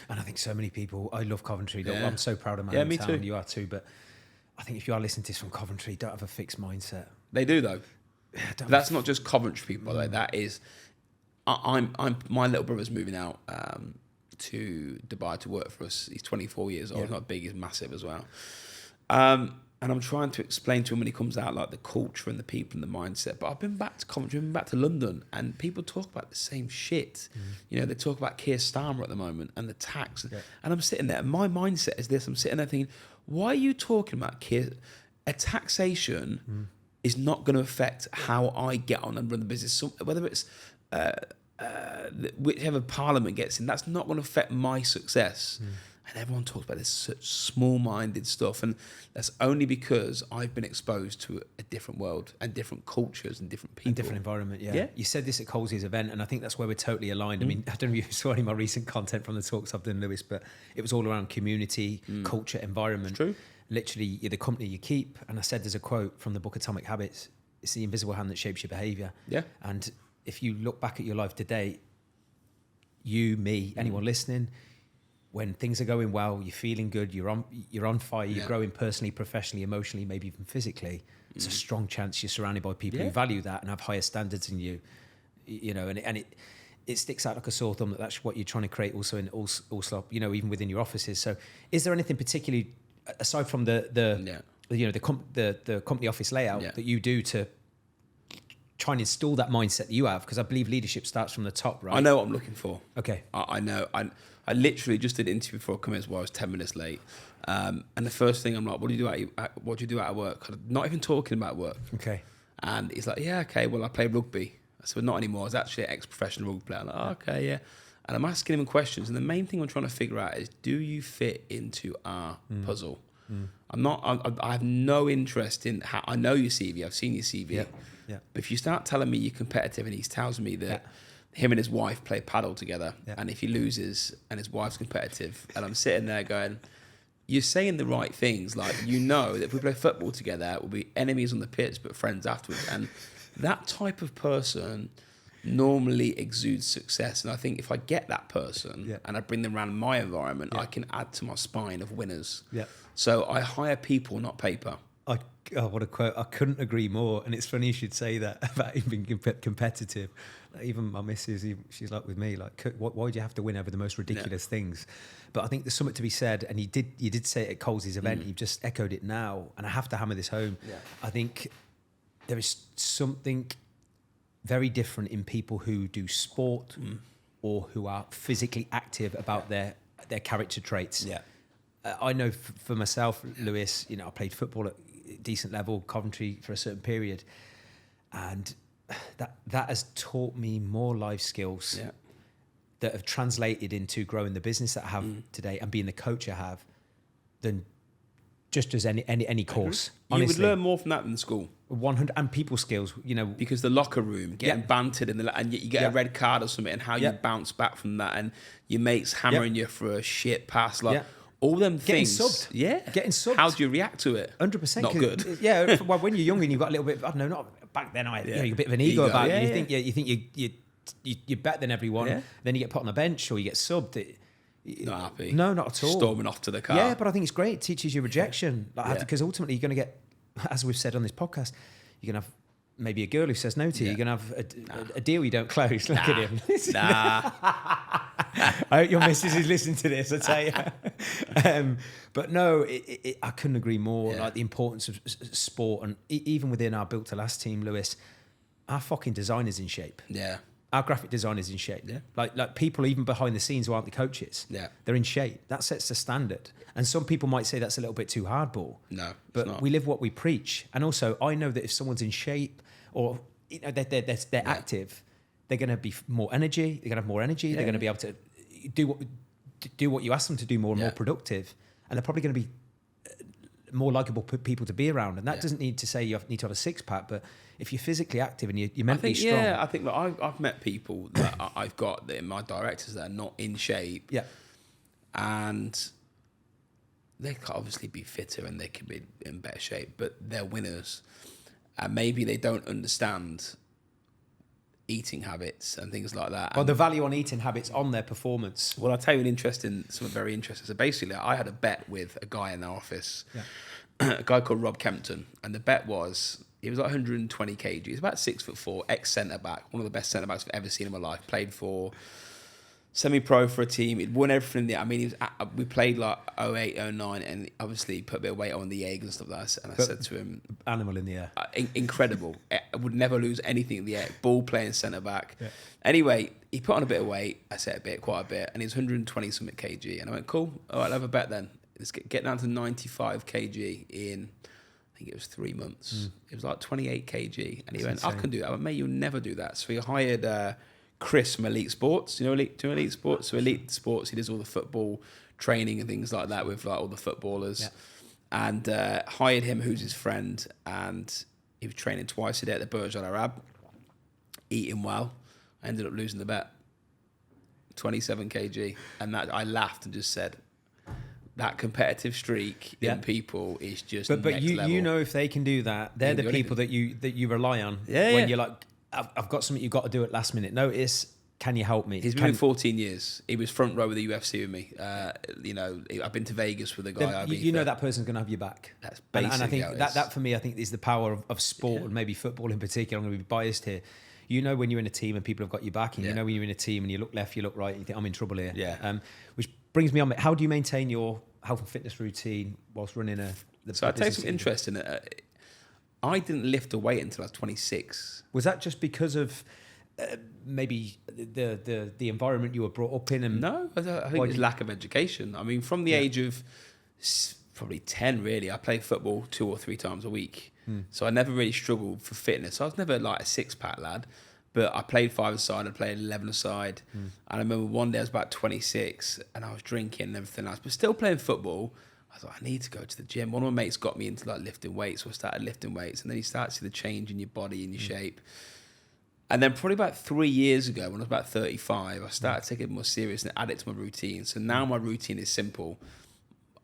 I think so many people, I love Coventry. Yeah. I'm so proud of my hometown. Me too. You are too. But I think if you are listening to this from Coventry, don't have a fixed mindset. They do though. That's not just Coventry people, by the way. That is, my little brother's moving out to Dubai to work for us. He's 24 years old. He's not big, he's massive as well. And I'm trying to explain to him when he comes out, like the culture and the people and the mindset. But I've been back to Coventry, I've been back to London, and people talk about the same shit. They talk about Keir Starmer at the moment and the tax. Yeah. And I'm sitting there, and my mindset is this. I'm sitting there thinking, why are you talking about Keir? A taxation is not going to affect how I get on and run the business. So whether it's whichever parliament gets in, that's not going to affect my success. And everyone talks about this such small-minded stuff, and that's only because I've been exposed to a different world and different cultures and different people. And different environment, yeah. You said this at Coles's event, and I think that's where we're totally aligned. I mean, I don't know if you saw any of my recent content from the talks I've done, Lewis, but it was all around community, culture, environment. It's true. Literally, you're the company you keep. And I said there's a quote from the book Atomic Habits, it's the invisible hand that shapes your behaviour. Yeah. And if you look back at your life today, you, me, anyone listening, when things are going well, you're feeling good, you're on fire, you're growing personally, professionally, emotionally, maybe even physically, it's a strong chance you're surrounded by people who value that and have higher standards than you. And it sticks out like a sore thumb that's what you're trying to create also in Allsopps, even within your offices. So is there anything particularly, aside from the company office layout that you do to try and install that mindset that you have? Because I believe leadership starts from the top, right? I know what I'm looking for. Okay. I know. I literally just did an interview before I come in as well. I was 10 minutes late. And the first thing I'm like, what do you do out of work? I'm not even talking about work. Okay. And he's like, yeah, okay, well, I play rugby. I said, well, not anymore. I was actually an ex-professional rugby player. I'm like, oh, okay, yeah. And I'm asking him questions. And the main thing I'm trying to figure out is, do you fit into our puzzle? I have no interest in how, I know your CV. I've seen your CV. Yeah. But if you start telling me you're competitive, and he tells me that him and his wife play paddle together, and if he loses and his wife's competitive, and I'm sitting there going, you're saying the right things. Like, that if we play football together, we'll be enemies on the pitch, but friends afterwards. And that type of person normally exudes success. And I think if I get that person and I bring them around my environment, I can add to my spine of winners. Yeah. So I hire people, not paper. What a quote. I couldn't agree more. And it's funny you should say that about him being competitive. Like, even my missus, she's like with me, like, why do you have to win over the most ridiculous things? But I think there's something to be said, and you did say it at Coles's event, you've just echoed it now, and I have to hammer this home. Yeah. I think there is something very different in people who do sport or who are physically active about their character traits. Yeah. I know for myself, Lewis, I played football at decent level, Coventry for a certain period, and that has taught me more life skills that have translated into growing the business that I have today and being the coach I have than just as any course. You would learn more from that than school. 100, and people skills, because the locker room, getting bantered and you get a red card or something, and how you bounce back from that, and your mates hammering you for a shit pass, all them things. Getting subbed. How do you react to it? 100%. Not good. Yeah. Well, when you're young and you've got a little bit, I don't know, not back then. You're a bit of an ego about it. You think you're better than everyone. Yeah. Then you get put on the bench or you get subbed. Not happy. No, not at all. Storming off to the car. Yeah, but I think it's great. It teaches you rejection. Because ultimately you're going to get, as we've said on this podcast, you're going to have maybe a girl who says no to you. You're going to have a deal you don't close. Look at him. Nah. I hope your missus is listening to this, I tell you. But no, I couldn't agree more. Yeah. Like the importance of sport, and even within our Built to Last team, Lewis, our fucking design is in shape. Yeah. Our graphic design is in shape. Yeah. Like people even behind the scenes who aren't the coaches. Yeah. They're in shape. That sets the standard. And some people might say that's a little bit too hardball. No, but not. we live what we preach. And also, I know that if someone's in shape or they're active, they're going to be more energy. They're going to have more energy. They're going to be able to do what you ask them to do, more productive. And they're probably going to be more likable people to be around. And that doesn't need to say you need to have a six pack, but if you're physically active and you're mentally strong. Yeah, I think I've met people that I've got in my directors that are not in shape. Yeah. And they could obviously be fitter and they could be in better shape, but they're winners. And maybe they don't understand eating habits and things like that. Or the value on eating habits on their performance. Well, I'll tell you something very interesting. So basically, I had a bet with a guy in the office, a guy called Rob Kempton, and the bet was, he was like 120 kg. He's about 6'4", ex-centre-back, one of the best centre-backs I've ever seen in my life. Played for semi-pro for a team. He'd won everything there. I mean, we played like 08, 09, and obviously put a bit of weight on the Jaeger and stuff like that. And I said to him... Animal in the air. Incredible. I would never lose anything in the air. Ball playing centre-back. Yeah. Anyway, he put on a bit of weight. I said quite a bit. And he was 120-something kg. And I went, cool. All right, I'll have a bet then. Let's get down to 95 kg in... I think it was 3 months. It was like 28 kg. And he went, insane. I can do that. I went, mate, you'll never do that. So he hired Chris from Elite Sports. You know Elite Sports? So Elite Sports, he does all the football training and things like that with like all the footballers. Yeah. And hired him, who's his friend. And he was training twice a day at the Burj Al Arab, eating well. I ended up losing the bet. 27 kg. And that I laughed and just said, that competitive streak in people is just but next level. You know, if they can do that, they're the people that you rely on when you're like, I've got something you've got to do at last minute notice. Can you help me? He's been 14 years. He was front row with the UFC with me. I've been to Vegas with a guy. You know that person's going to have your back. That's basically and I think that for me, I think is the power of sport and maybe football in particular. I'm going to be biased here. You know when you're in a team and people have got your back, and you know when you're in a team and you look left, you look right, and you think I'm in trouble here. Yeah. Which brings me on. How do you maintain your health and fitness routine whilst running So I take some interest in it. I didn't lift a weight until I was 26. Was that just because of maybe the environment you were brought up in? And no, I think it's lack of education. I mean, from the age of probably 10, really, I played football 2 or 3 times a week. So I never really struggled for fitness. I was never like a six-pack lad, but I played 5-a-side, I played 11-a-side. And I remember one day I was about 26 and I was drinking and everything else, but still playing football. I was like, I need to go to the gym. One of my mates got me into like lifting weights, so I started lifting weights, and then you start to see the change in your body and your shape. And then probably about 3 years ago, when I was about 35, I started taking it more serious and add it to my routine. So now my routine is simple.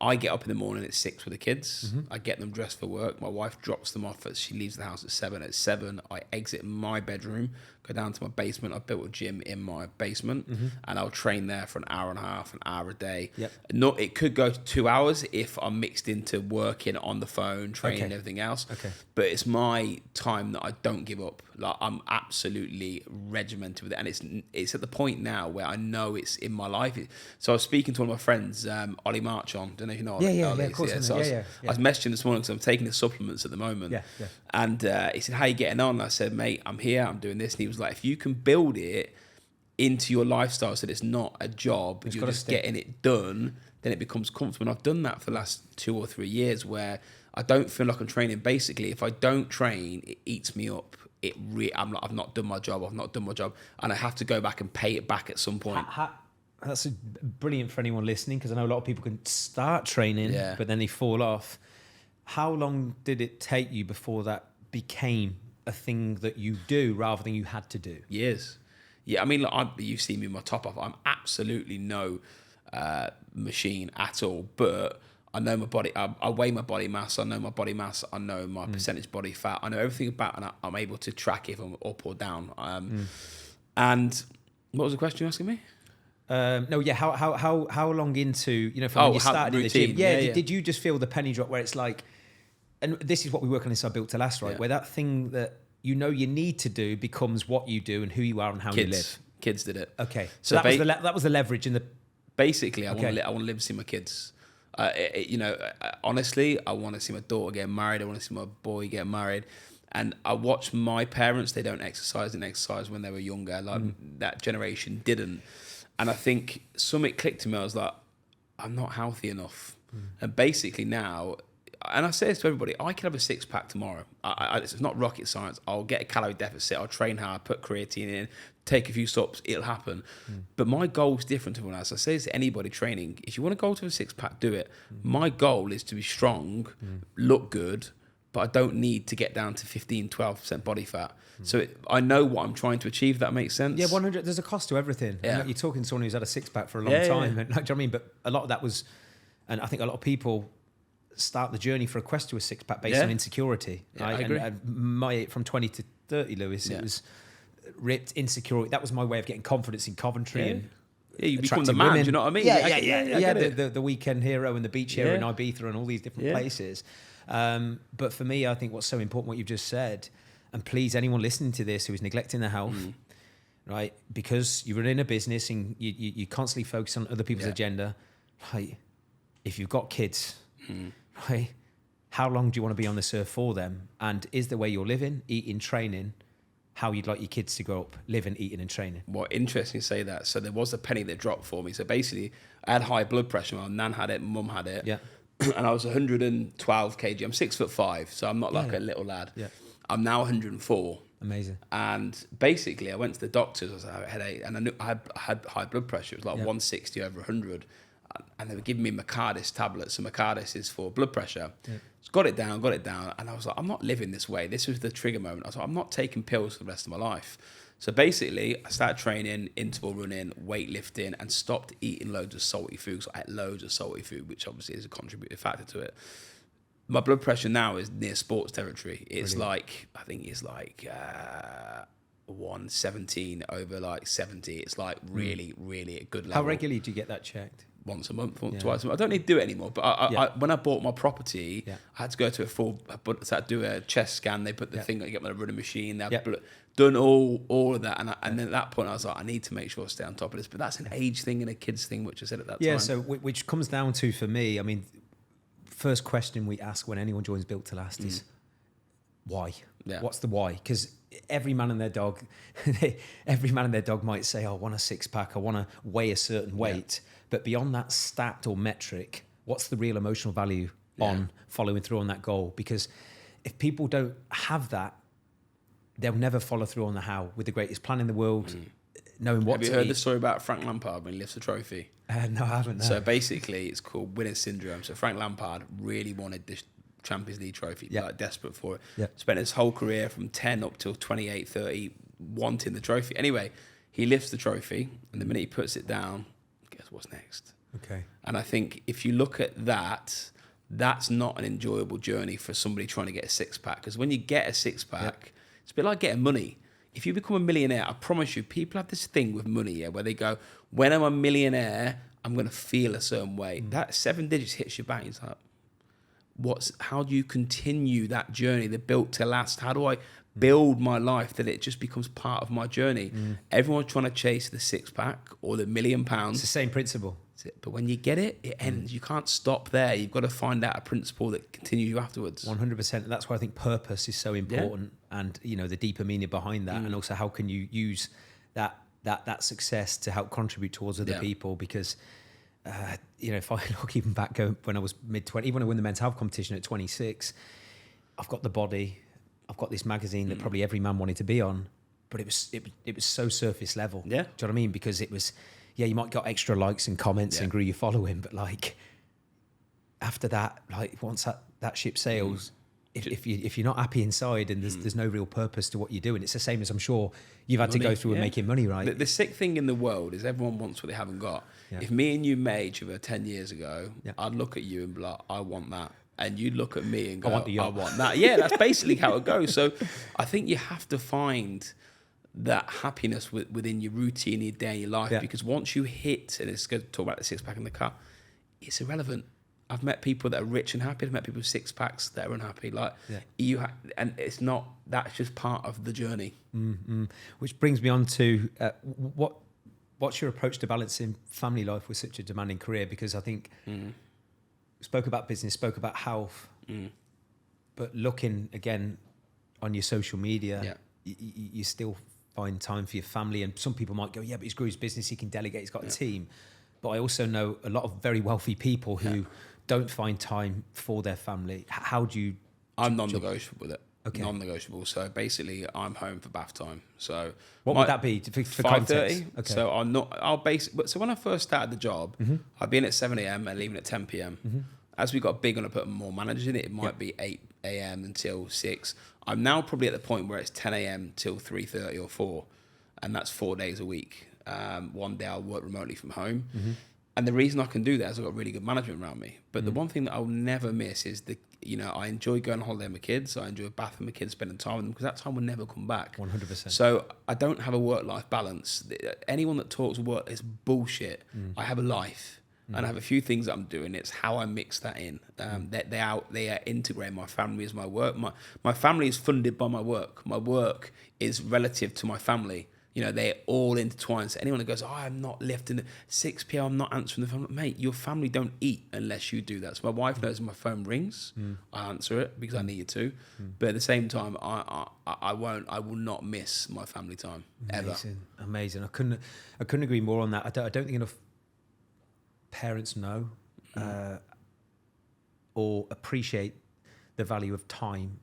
I get up in the morning at 6 with the kids. I get them dressed for work. My wife drops them off as she leaves the house at 7. At 7, I exit my bedroom, go down to my basement. I've built a gym in my basement, and I'll train there for an hour and a half, an hour a day. Yep. It could go to 2 hours if I'm mixed into working on the phone, training, and everything else. Okay. But it's my time that I don't give up. Like, I'm absolutely regimented with it, and it's at the point now where I know it's in my life. So I was speaking to one of my friends, Ollie Marchon. Don't know if you know Ollie. Yeah, of course. So I was messaging this morning because I'm taking the supplements at the moment. Yeah. And he said, how are you getting on? I said, mate, I'm here, I'm doing this. And he was like, if you can build it into your lifestyle so that it's not a job, you're just getting it done, then it becomes comfortable. And I've done that for the last 2 or 3 years where I don't feel like I'm training. Basically, if I don't train, it eats me up. I've not done my job. And I have to go back and pay it back at some point. That's brilliant for anyone listening, because I know a lot of people can start training, but then they fall off. How long did it take you before that became a thing that you do rather than you had to do? Years. Yeah, I mean, you've seen me in my top off. I'm absolutely no machine at all, but I know my body. I weigh my body mass. I know my body mass. I know my percentage body fat. I know everything about it, and I'm able to track if I'm up or down. And what was the question you're asking me? How long into, from when you started in the gym? Did you just feel the penny drop where it's like, and this is what we work on inside Built to Last, right? Yeah. Where that thing that you need to do becomes what you do and who you are and how you live. Kids did it. Okay, so that was the leverage and the Basically, I want to live and see my kids. Honestly, I want to see my daughter get married. I want to see my boy get married. And I watch my parents, they don't exercise when they were younger. Like that generation didn't. And I think something clicked to me. I was like, I'm not healthy enough. And basically now, and I say this to everybody, I can have a 6-pack tomorrow. It's not rocket science. I'll get a calorie deficit. I'll train hard, put creatine in, take a few stops. It'll happen. But my goal is different to everyone else. I say this to anybody training. If you want to go to a 6-pack, do it. My goal is to be strong, look good, but I don't need to get down to 15, 12% body fat. So I know what I'm trying to achieve. That makes sense. Yeah, 100. There's a cost to everything. Yeah. You're talking to someone who's had a 6-pack for a long time. And, do you know what I mean? But a lot of that was, and I think a lot of people start the journey for a quest to a 6-pack based on insecurity. Yeah, right? I agree. And from 20 to 30, Lewis, it was ripped, insecurity. That was my way of getting confidence in Coventry and you become the man. Women. Do you know what I mean? The weekend hero and the beach hero in Ibiza and all these different places. But for me, I think what's so important, what you've just said, and please, anyone listening to this who is neglecting their health, right? Because you're in a business and you constantly focus on other people's agenda. Right? If you've got kids, right? How long do you want to be on this earth for them? And is the way you're living, eating, training, how you'd like your kids to grow up, living, eating and training? Well, interesting you say that. So there was a penny that dropped for me. So basically, I had high blood pressure. My nan had it, mum had it. Yeah. And I was 112 kg. I'm 6'5", so I'm not like a little lad. Yeah. I'm now 104. Amazing. And basically, I went to the doctors. I had a headache, and I knew I had high blood pressure. It was like 160 over 100, and they were giving me Macardis tablets. So Macardis is for blood pressure. Yeah. So got it down, and I was like, I'm not living this way. This was the trigger moment. I was like, I'm not taking pills for the rest of my life. So basically, I started training, interval running, weightlifting, and stopped eating loads of salty food. So I ate loads of salty food, which obviously is a contributing factor to it. My blood pressure now is near sports territory. It's like, I think it's like 117 over like 70. It's like really, really a good level. How regularly do you get that checked? Once a month, twice a month. I don't need to do it anymore. But I when I bought my property, I had to go to I had to do a chest scan. They put the thing that you get on the running machine. They've done all of that. And then at that point, I was like, I need to make sure I stay on top of this. But that's an age thing and a kid's thing, which I said at that time. Yeah, so which comes down to, for me, I mean, first question we ask when anyone joins Built to Last is, why? Yeah. What's the why? Because every man and their dog might say, oh, I want a 6-pack, I want to weigh a certain weight. Yeah. But beyond that stat or metric, what's the real emotional value on following through on that goal? Because if people don't have that, they'll never follow through on the how, with the greatest plan in the world, knowing what to eat. Have you heard the story about Frank Lampard when he lifts the trophy? No, I haven't. No. So basically, it's called winner's syndrome. So Frank Lampard really wanted this Champions League trophy, like desperate for it. Yeah. Spent his whole career from 10 up till 28, 30 wanting the trophy. Anyway, he lifts the trophy, and the minute he puts it down, guess what's next? Okay. And I think if you look at that, that's not an enjoyable journey for somebody trying to get a 6-pack. Because when you get a 6-pack, it's a bit like getting money. If you become a millionaire, I promise you, people have this thing with money, where they go, when I'm a millionaire, I'm going to feel a certain way. That 7 digits hits your bank. It's like, how do you continue that journey, the Built to Last? How do I build my life that it just becomes part of my journey? Everyone's trying to chase the 6-pack or the £1 million. It's the same principle. But when you get it, it ends. You can't stop there. You've got to find out a principle that continues you afterwards. 100%. That's why I think purpose is so important, and the deeper meaning behind that, and also how can you use that success to help contribute towards other people? Because if I look even back when I was mid-20, even when I won the men's health competition at 26, I've got the body, I've got this magazine that probably every man wanted to be on, but it was so surface level. Yeah, do you know what I mean? Because it was. Yeah, you might got extra likes and comments and grew your following, but like after that, like once that ship sails, if you're not happy inside and there's no real purpose to what you're doing, it's the same as I'm sure you've had to go through with making money, right? The sick thing in the world is everyone wants what they haven't got. Yeah. If me and you met each other 10 years ago, I'd look at you and be like, I want that. And you'd look at me and go, I want that. Yeah, that's basically how it goes. So I think you have to find that happiness within your routine, your day, your life, because once you hit, and it's good to talk about the 6-pack in the car, it's irrelevant. I've met people that are rich and happy. I've met people with 6-packs that are unhappy. And it's not. That's just part of the journey. Which brings me on to what what's your approach to balancing family life with such a demanding career? Because I think spoke about business, spoke about health, but looking again on your social media, you still find time for your family. And some people might go, yeah, but he's grew his business, he can delegate, he's got a team. But I also know a lot of very wealthy people who don't find time for their family. How do you... I'm non-negotiable with it. Okay. Non-negotiable. So basically, I'm home for bath time. So what would that be for 5:30. Okay. So So when I first started the job, I'd be in at 7 a.m. and leaving at 10 p.m. As we got big and I put more managers in it, it might be 8 a.m. until 6. I'm now probably at the point where it's 10 a.m. till 3:30 or 4, and that's 4 days a week. One day I'll work remotely from home. And the reason I can do that is I've got really good management around me. But the one thing that I'll never miss is I enjoy going on holiday with my kids. I enjoy bathing with my kids, spending time with them, because that time will never come back. 100%. So I don't have a work-life balance. Anyone that talks work is bullshit. I have a life. And I have a few things that I'm doing. It's how I mix that in. They are integrating my family as my work. My family is funded by my work. My work is relative to my family. They're all intertwined. So anyone that goes, I'm not lifting at 6 p.m, I'm not answering the phone. Mate, your family don't eat unless you do that. So my wife knows when my phone rings, I answer it because I need to. But at the same time, I will not miss my family time ever. Amazing. I couldn't agree more on that. I don't think enough parents know or appreciate the value of time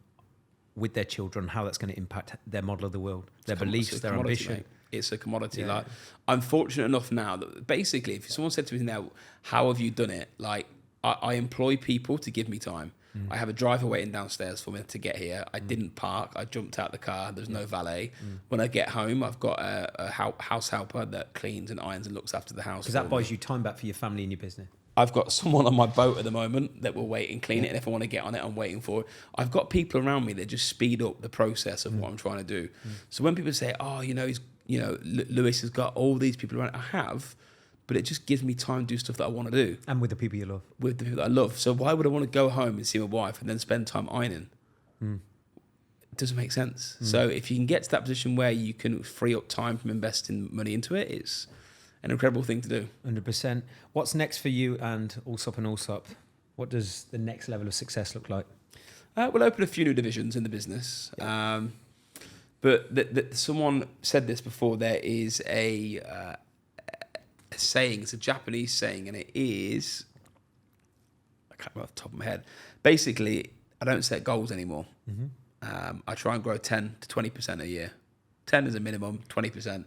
with their children, how that's going to impact their model of the world, their beliefs, their ambition. Mate. It's a commodity. Like, I'm fortunate enough now that basically, if someone said to me now, how have you done it? Like, I employ people to give me time. I have a driver waiting downstairs for me to get here. I didn't park. I jumped out the car. There's no valet. When I get home, I've got a house helper that cleans and irons and looks after the house. Because that buys you time back for your family and your business. I've got someone on my boat at the moment that will wait and clean it. And if I want to get on it, I'm waiting for it. I've got people around me that just speed up the process of what I'm trying to do. So when people say, Lewis has got all these people around, I have, but it just gives me time to do stuff that I want to do. And with the people you love. With the people that I love. So why would I want to go home and see my wife and then spend time ironing? It doesn't make sense. So if you can get to that position where you can free up time from investing money into it, it's an incredible thing to do. 100%. What's next for you and Allsopp? What does the next level of success look like? We'll open a few new divisions in the business. Yeah. But someone said this before. There is a saying. It's a Japanese saying, and it is, I can't remember off the top of my head. Basically, I don't set goals anymore. I try and grow 10 to 20% a year. 10 is a minimum, 20%.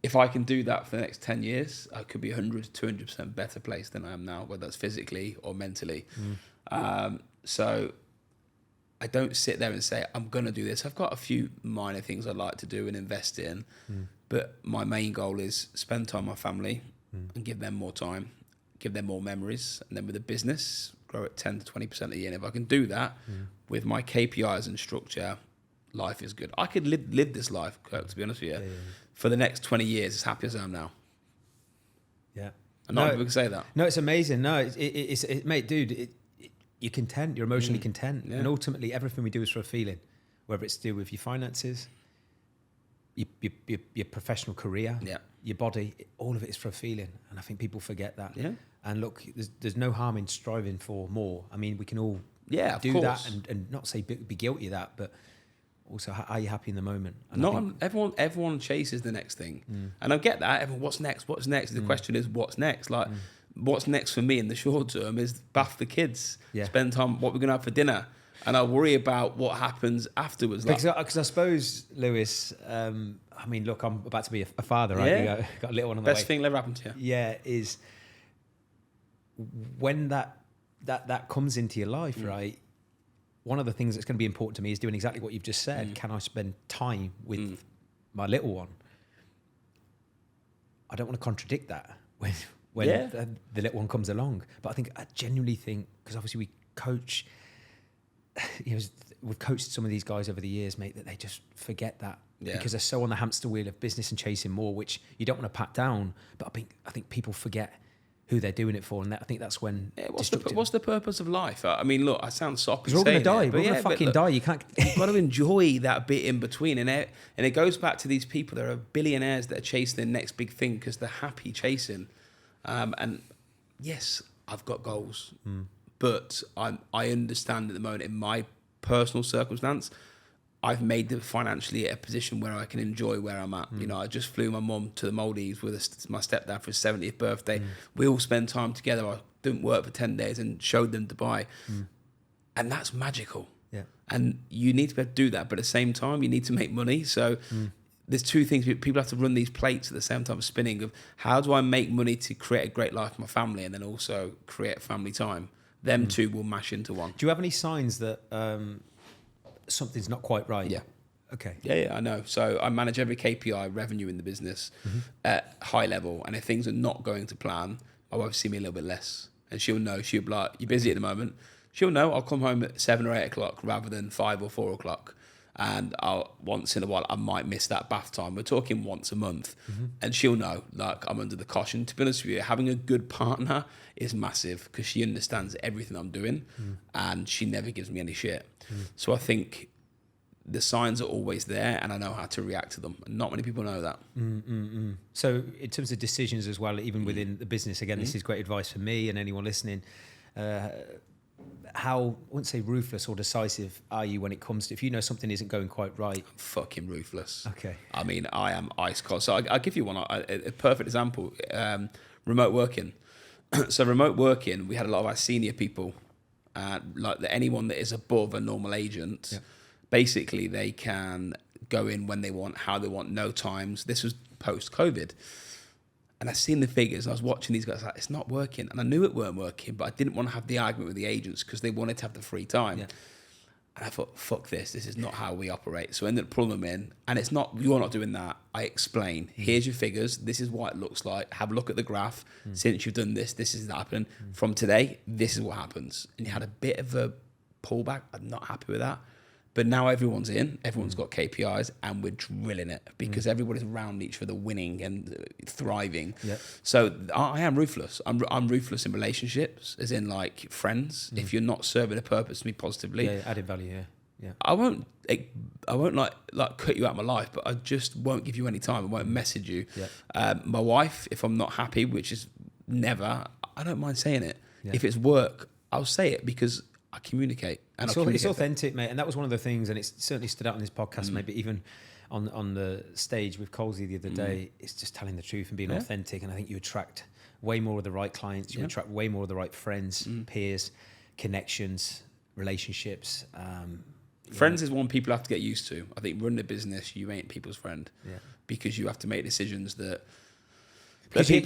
If I can do that for the next 10 years, I could be 100 to 200% better place than I am now, whether that's physically or mentally. So I don't sit there and say, I'm going to do this. I've got a few minor things I'd like to do and invest in. But my main goal is spend time with my family and give them more time, give them more memories. And then with the business, grow at 10 to 20% a year. And if I can do that with my KPIs and structure, life is good. I could live this life, Kirk, to be honest with you. For the next 20 years, as happy as I am now. Yeah. And not people can say that. No, it's amazing. No, it's mate, dude, you're content. You're emotionally content. Yeah. And ultimately, everything we do is for a feeling, whether it's to do with your finances, your professional career, your body, all of it is for a feeling. And I think people forget that. Yeah. And look, there's no harm in striving for more. I mean, we can all do that and not say be guilty of that, but also, are you happy in the moment? And everyone chases the next thing. And I get that. Everyone, what's next? What's next? The question is, what's next? Like, what's next for me in the short term is bath the kids, spend time, what we're going to have for dinner. And I worry about what happens afterwards. Because I suppose, Lewis, I mean, look, I'm about to be a father, right? Yeah. You got a little one on the way. Best thing that ever happened to you. Yeah, is when that comes into your life, right? One of the things that's going to be important to me is doing exactly what you've just said. Can I spend time with my little one? I don't want to contradict that when the little one comes along. But I genuinely think, because obviously we coach, we've coached some of these guys over the years, mate, that they just forget that because they're so on the hamster wheel of business and chasing more, which you don't want to pat down. But I think people forget who they're doing it for, and I think that's when. Yeah, what's the purpose of life? I mean, look, I sound soppy. Because we're all going to die. We're going to fucking die. You can't. You've got to enjoy that bit in between, and it goes back to these people. There are billionaires that are chasing the next big thing because they're happy chasing. And yes, I've got goals, but I understand at the moment in my personal circumstance, I've made them financially at a position where I can enjoy where I'm at. You know, I just flew my mum to the Maldives with my stepdad for his 70th birthday. We all spent time together. I didn't work for 10 days and showed them Dubai. And that's magical. Yeah. And you need to be able to do that. But at the same time, you need to make money. So there's two things. People have to run these plates at the same time spinning of how do I make money to create a great life for my family and then also create family time. Them two will mash into one. Do you have any signs that something's not quite right? Yeah. Okay. Yeah, I know. So I manage every KPI revenue in the business at high level. And if things are not going to plan, my wife will see me a little bit less. And she'll know. She'll be like, you're busy at the moment. She'll know I'll come home at 7 or 8 o'clock rather than 5 or 4 o'clock. And once in a while, I might miss that bath time. We're talking once a month. And she'll know, like, I'm under the caution. To be honest with you, having a good partner is massive because she understands everything I'm doing and she never gives me any shit. So I think the signs are always there and I know how to react to them. And not many people know that. So in terms of decisions as well, even within the business, again, this is great advice for me and anyone listening. How, I wouldn't say ruthless or decisive are you when it comes to, if you know something isn't going quite right? I'm fucking ruthless. Okay. I mean, I am ice cold. So I'll give you one, a perfect example. Remote working. So remote working, we had a lot of our senior people, like anyone that is above a normal agent, basically they can go in when they want, how they want, no times. This was post-COVID. And I seen the figures, and I was watching these guys like, it's not working. And I knew it weren't working, but I didn't want to have the argument with the agents because they wanted to have the free time. Yeah. And I thought, fuck this. This is not how we operate. So I ended up pulling them in. And it's not, you're not doing that. I explain. Here's your figures. This is what it looks like. Have a look at the graph. Since you've done this, this is happening. From today, this is what happens. And you had a bit of a pullback. I'm not happy with that. But now everyone's in, everyone's got KPIs, and we're drilling it because everybody's around each other winning and thriving. Yep. So I am ruthless. I'm ruthless in relationships, as in like friends. If you're not serving a purpose to me positively, added value. Yeah. I won't like cut you out of my life, but I just won't give you any time. I won't message you. Yep. My wife, if I'm not happy, which is never, I don't mind saying it. Yep. If it's work, I'll say it because I communicate. And it's authentic, mate. And that was one of the things, and it's certainly stood out on this podcast, maybe even on the stage with Colsey the other day. It's just telling the truth and being authentic. And I think you attract way more of the right clients. You attract way more of the right friends, peers, connections, relationships. Friends is one people have to get used to. I think running a business, you ain't people's friend because you have to make decisions that... Because you're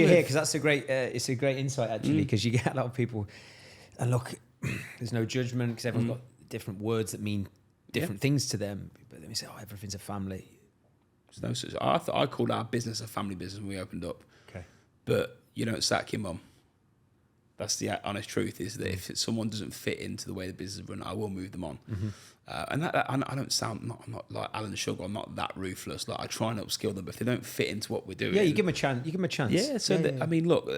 here, because that's it's a great insight, actually, because you get a lot of people... And look... There's no judgment because everyone's got different words that mean different things to them. But then we say, oh, everything's a family. No, I called our business a family business when we opened up. Okay. But you don't sack your mum. That's the honest truth, is that if someone doesn't fit into the way the business is run, I will move them on. And I don't sound, I'm not like Alan Sugar, I'm not that ruthless. Like I try and upskill them, but if they don't fit into what we're doing. Yeah, you give them a chance. Yeah, so I mean, look,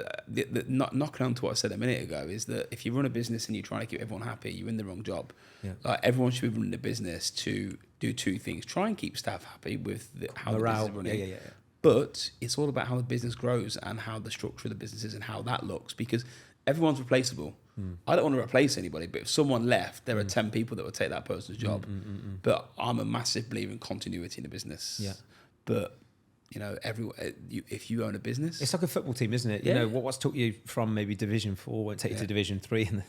knocking on to what I said a minute ago is that if you run a business and you're trying to keep everyone happy, you're in the wrong job. Yeah. Like everyone should be running a business to do two things. Try and keep staff happy with how morale. The business is running. Yeah. But it's all about how the business grows and how the structure of the business is and how that looks, because everyone's replaceable. I don't want to replace anybody, but if someone left, there are 10 people that would take that person's job. But I'm a massive believer in continuity in a business. Yeah. But, you know, if you own a business... It's like a football team, isn't it? You know, what's took you from maybe Division 4 won't take you to Division 3. And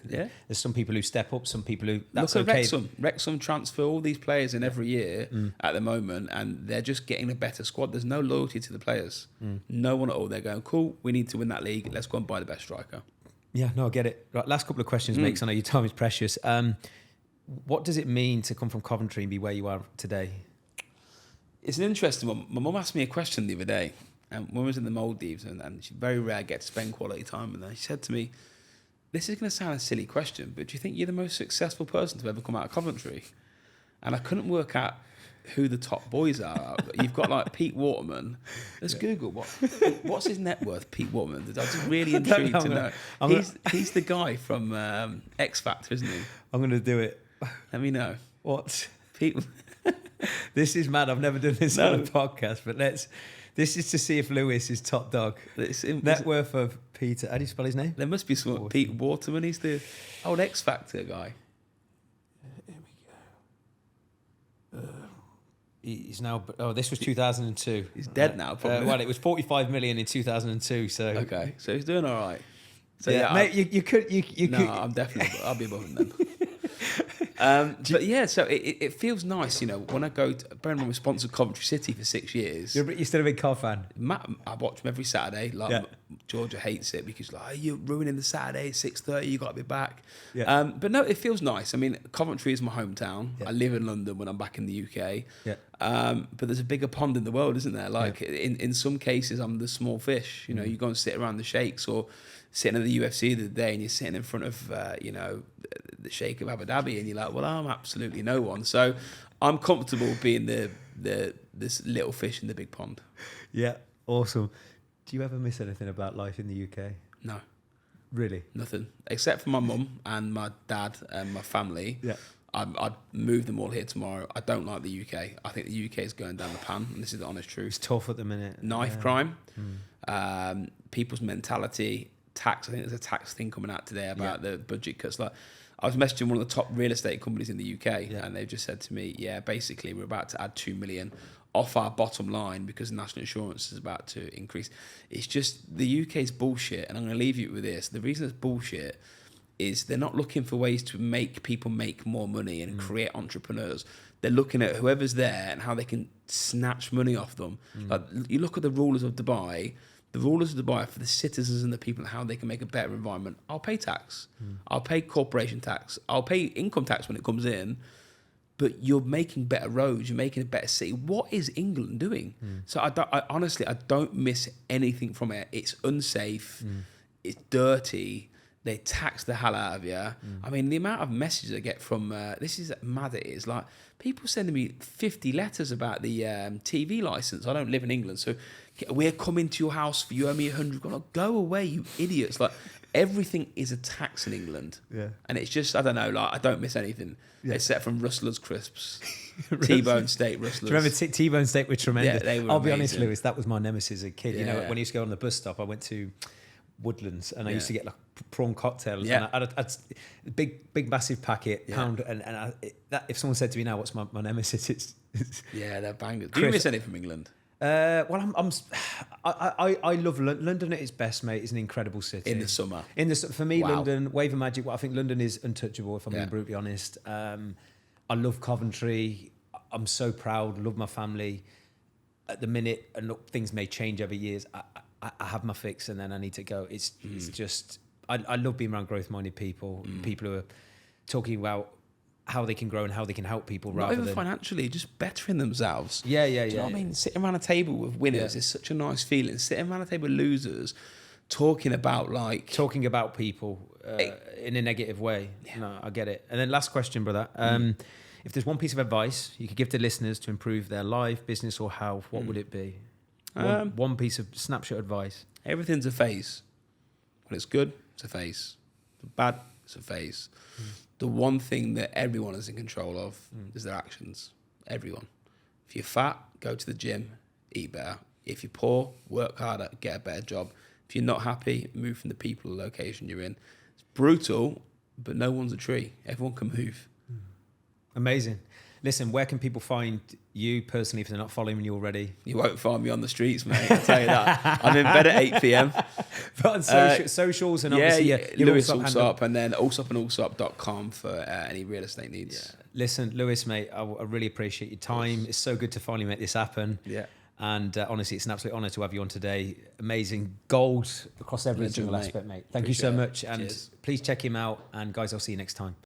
there's some people who step up, some people who... That's Look at okay. Wrexham transfer all these players in every year at the moment, and they're just getting a better squad. There's no loyalty to the players. No one at all. They're going, cool, we need to win that league. Let's go and buy the best striker. Yeah, no, I get it. Right, last couple of questions, mate, 'cause I know your time is precious. What does it mean to come from Coventry and be where you are today? It's an interesting one. My mum asked me a question the other day, and when I was in the Maldives, and she very rare get to spend quality time with her. She said to me, this is going to sound a silly question, but do you think you're the most successful person to ever come out of Coventry? And I couldn't work out who the top boys are. You've got like Pete Waterman. Let's Google what's his net worth. Pete Waterman. I'm just really intrigued to know. He's the guy from X Factor, isn't he? I'm going to do it. Let me know. What? Pete. This is mad. I've never done this on a podcast, but this is to see if Lewis is top dog. Net worth of Peter. How do you spell his name? There must be some. Pete Waterman. He's the old X Factor guy. Here we go. He's now. Oh, this was 2002. He's dead now. Probably. Well, it was 45 million in 2002. So okay, so he's doing all right. So yeah, mate, you could. No, I'm definitely. I'll be above him then. But yeah, so it feels nice, you know, when I go to, bear in mind we sponsored Coventry City for 6 years. You're still a big car fan? I watch them every Saturday. Like Georgia hates it because like, you're ruining the Saturday, 6:30, you got to be back. Yeah. But no, it feels nice. I mean, Coventry is my hometown. Yeah. I live in London when I'm back in the UK. Yeah. But there's a bigger pond in the world, isn't there? Like in some cases, I'm the small fish. You know, you go and sit around the sheikhs or sitting at the UFC the other day and you're sitting in front of, the Sheikh of Abu Dhabi and you're like, well, I'm absolutely no one. So I'm comfortable being this little fish in the big pond. Yeah, awesome. Do you ever miss anything about life in the UK? No. Really? Nothing. Except for my mum and my dad and my family. Yeah. I'd move them all here tomorrow. I don't like the UK. I think the UK is going down the pan, and this is the honest truth. It's tough at the minute. Knife crime, people's mentality, tax. I think there's a tax thing coming out today about the budget cuts. Like, I was messaging one of the top real estate companies in the UK, and they've just said to me, basically we're about to add 2 million off our bottom line because national insurance is about to increase. It's just, the UK's bullshit, and I'm going to leave you with this. The reason it's bullshit is they're not looking for ways to make people make more money and create entrepreneurs. They're looking at whoever's there and how they can snatch money off them. Like, you look at the rulers of Dubai. The rulers of Dubai, for the citizens and the people, and how they can make a better environment. I'll pay tax. I'll pay corporation tax. I'll pay income tax when it comes in. But you're making better roads. You're making a better city. What is England doing? So I honestly don't miss anything from it. It's unsafe. It's dirty. They tax the hell out of you. I mean, the amount of messages I get from, this is mad it is, like, people sending me 50 letters about the TV licence. I don't live in England, so we're coming to your house for you owe me 100. Go away, you idiots. Like, everything is a tax in England. Yeah. And it's just, I don't know, like, I don't miss anything. Except from Rustler's crisps. T-bone steak Rustlers. Do you remember T-bone steak were tremendous? Yeah, they were amazing. Be honest, Lewis, that was my nemesis as a kid. You know, when I used to go on the bus stop, I went to Woodlands and I used to get like prawn cocktails and I had a big massive packet pound and that if someone said to me now what's my nemesis, it's they're bangers. Do you miss anything from England? Well, I love London at its best, mate. It's an incredible city in the summer. For me, London, wave of magic. Well, I think London is untouchable. If I'm being brutally honest, I love Coventry. I'm so proud. Love my family. At the minute, and look, things may change over years. I have my fix, and then I need to go. It's just I love being around growth-minded people, people who are talking about how they can grow and how they can help people, rather than financially, just bettering themselves. Do you know what I mean? Sitting around a table with winners is such a nice feeling. Sitting around a table with losers, talking about people in a negative way. No, I get it. And then last question, brother. If there's one piece of advice you could give to listeners to improve their life, business, or health, what would it be? One piece of snapshot advice. Everything's a phase. When it's good, it's a phase. The bad, it's a phase. The one thing that everyone is in control of is their actions. Everyone. If you're fat, go to the gym, eat better. If you're poor, work harder, get a better job. If you're not happy, move from the people or location you're in. It's brutal, but no one's a tree. Everyone can move. Amazing. Listen, where can people find you personally if they're not following you already? You won't find me on the streets, mate. I'll tell you that. I'm in bed at 8 p.m. But on socials and obviously Lewis Allsopp, and then Allsopp and Allsopp.com for any real estate needs. Yeah. Listen, Lewis, mate, I really appreciate your time. It's so good to finally make this happen. Yeah. And honestly, it's an absolute honour to have you on today. Amazing gold across every single aspect, mate. Thank you so much. And please check him out. And guys, I'll see you next time.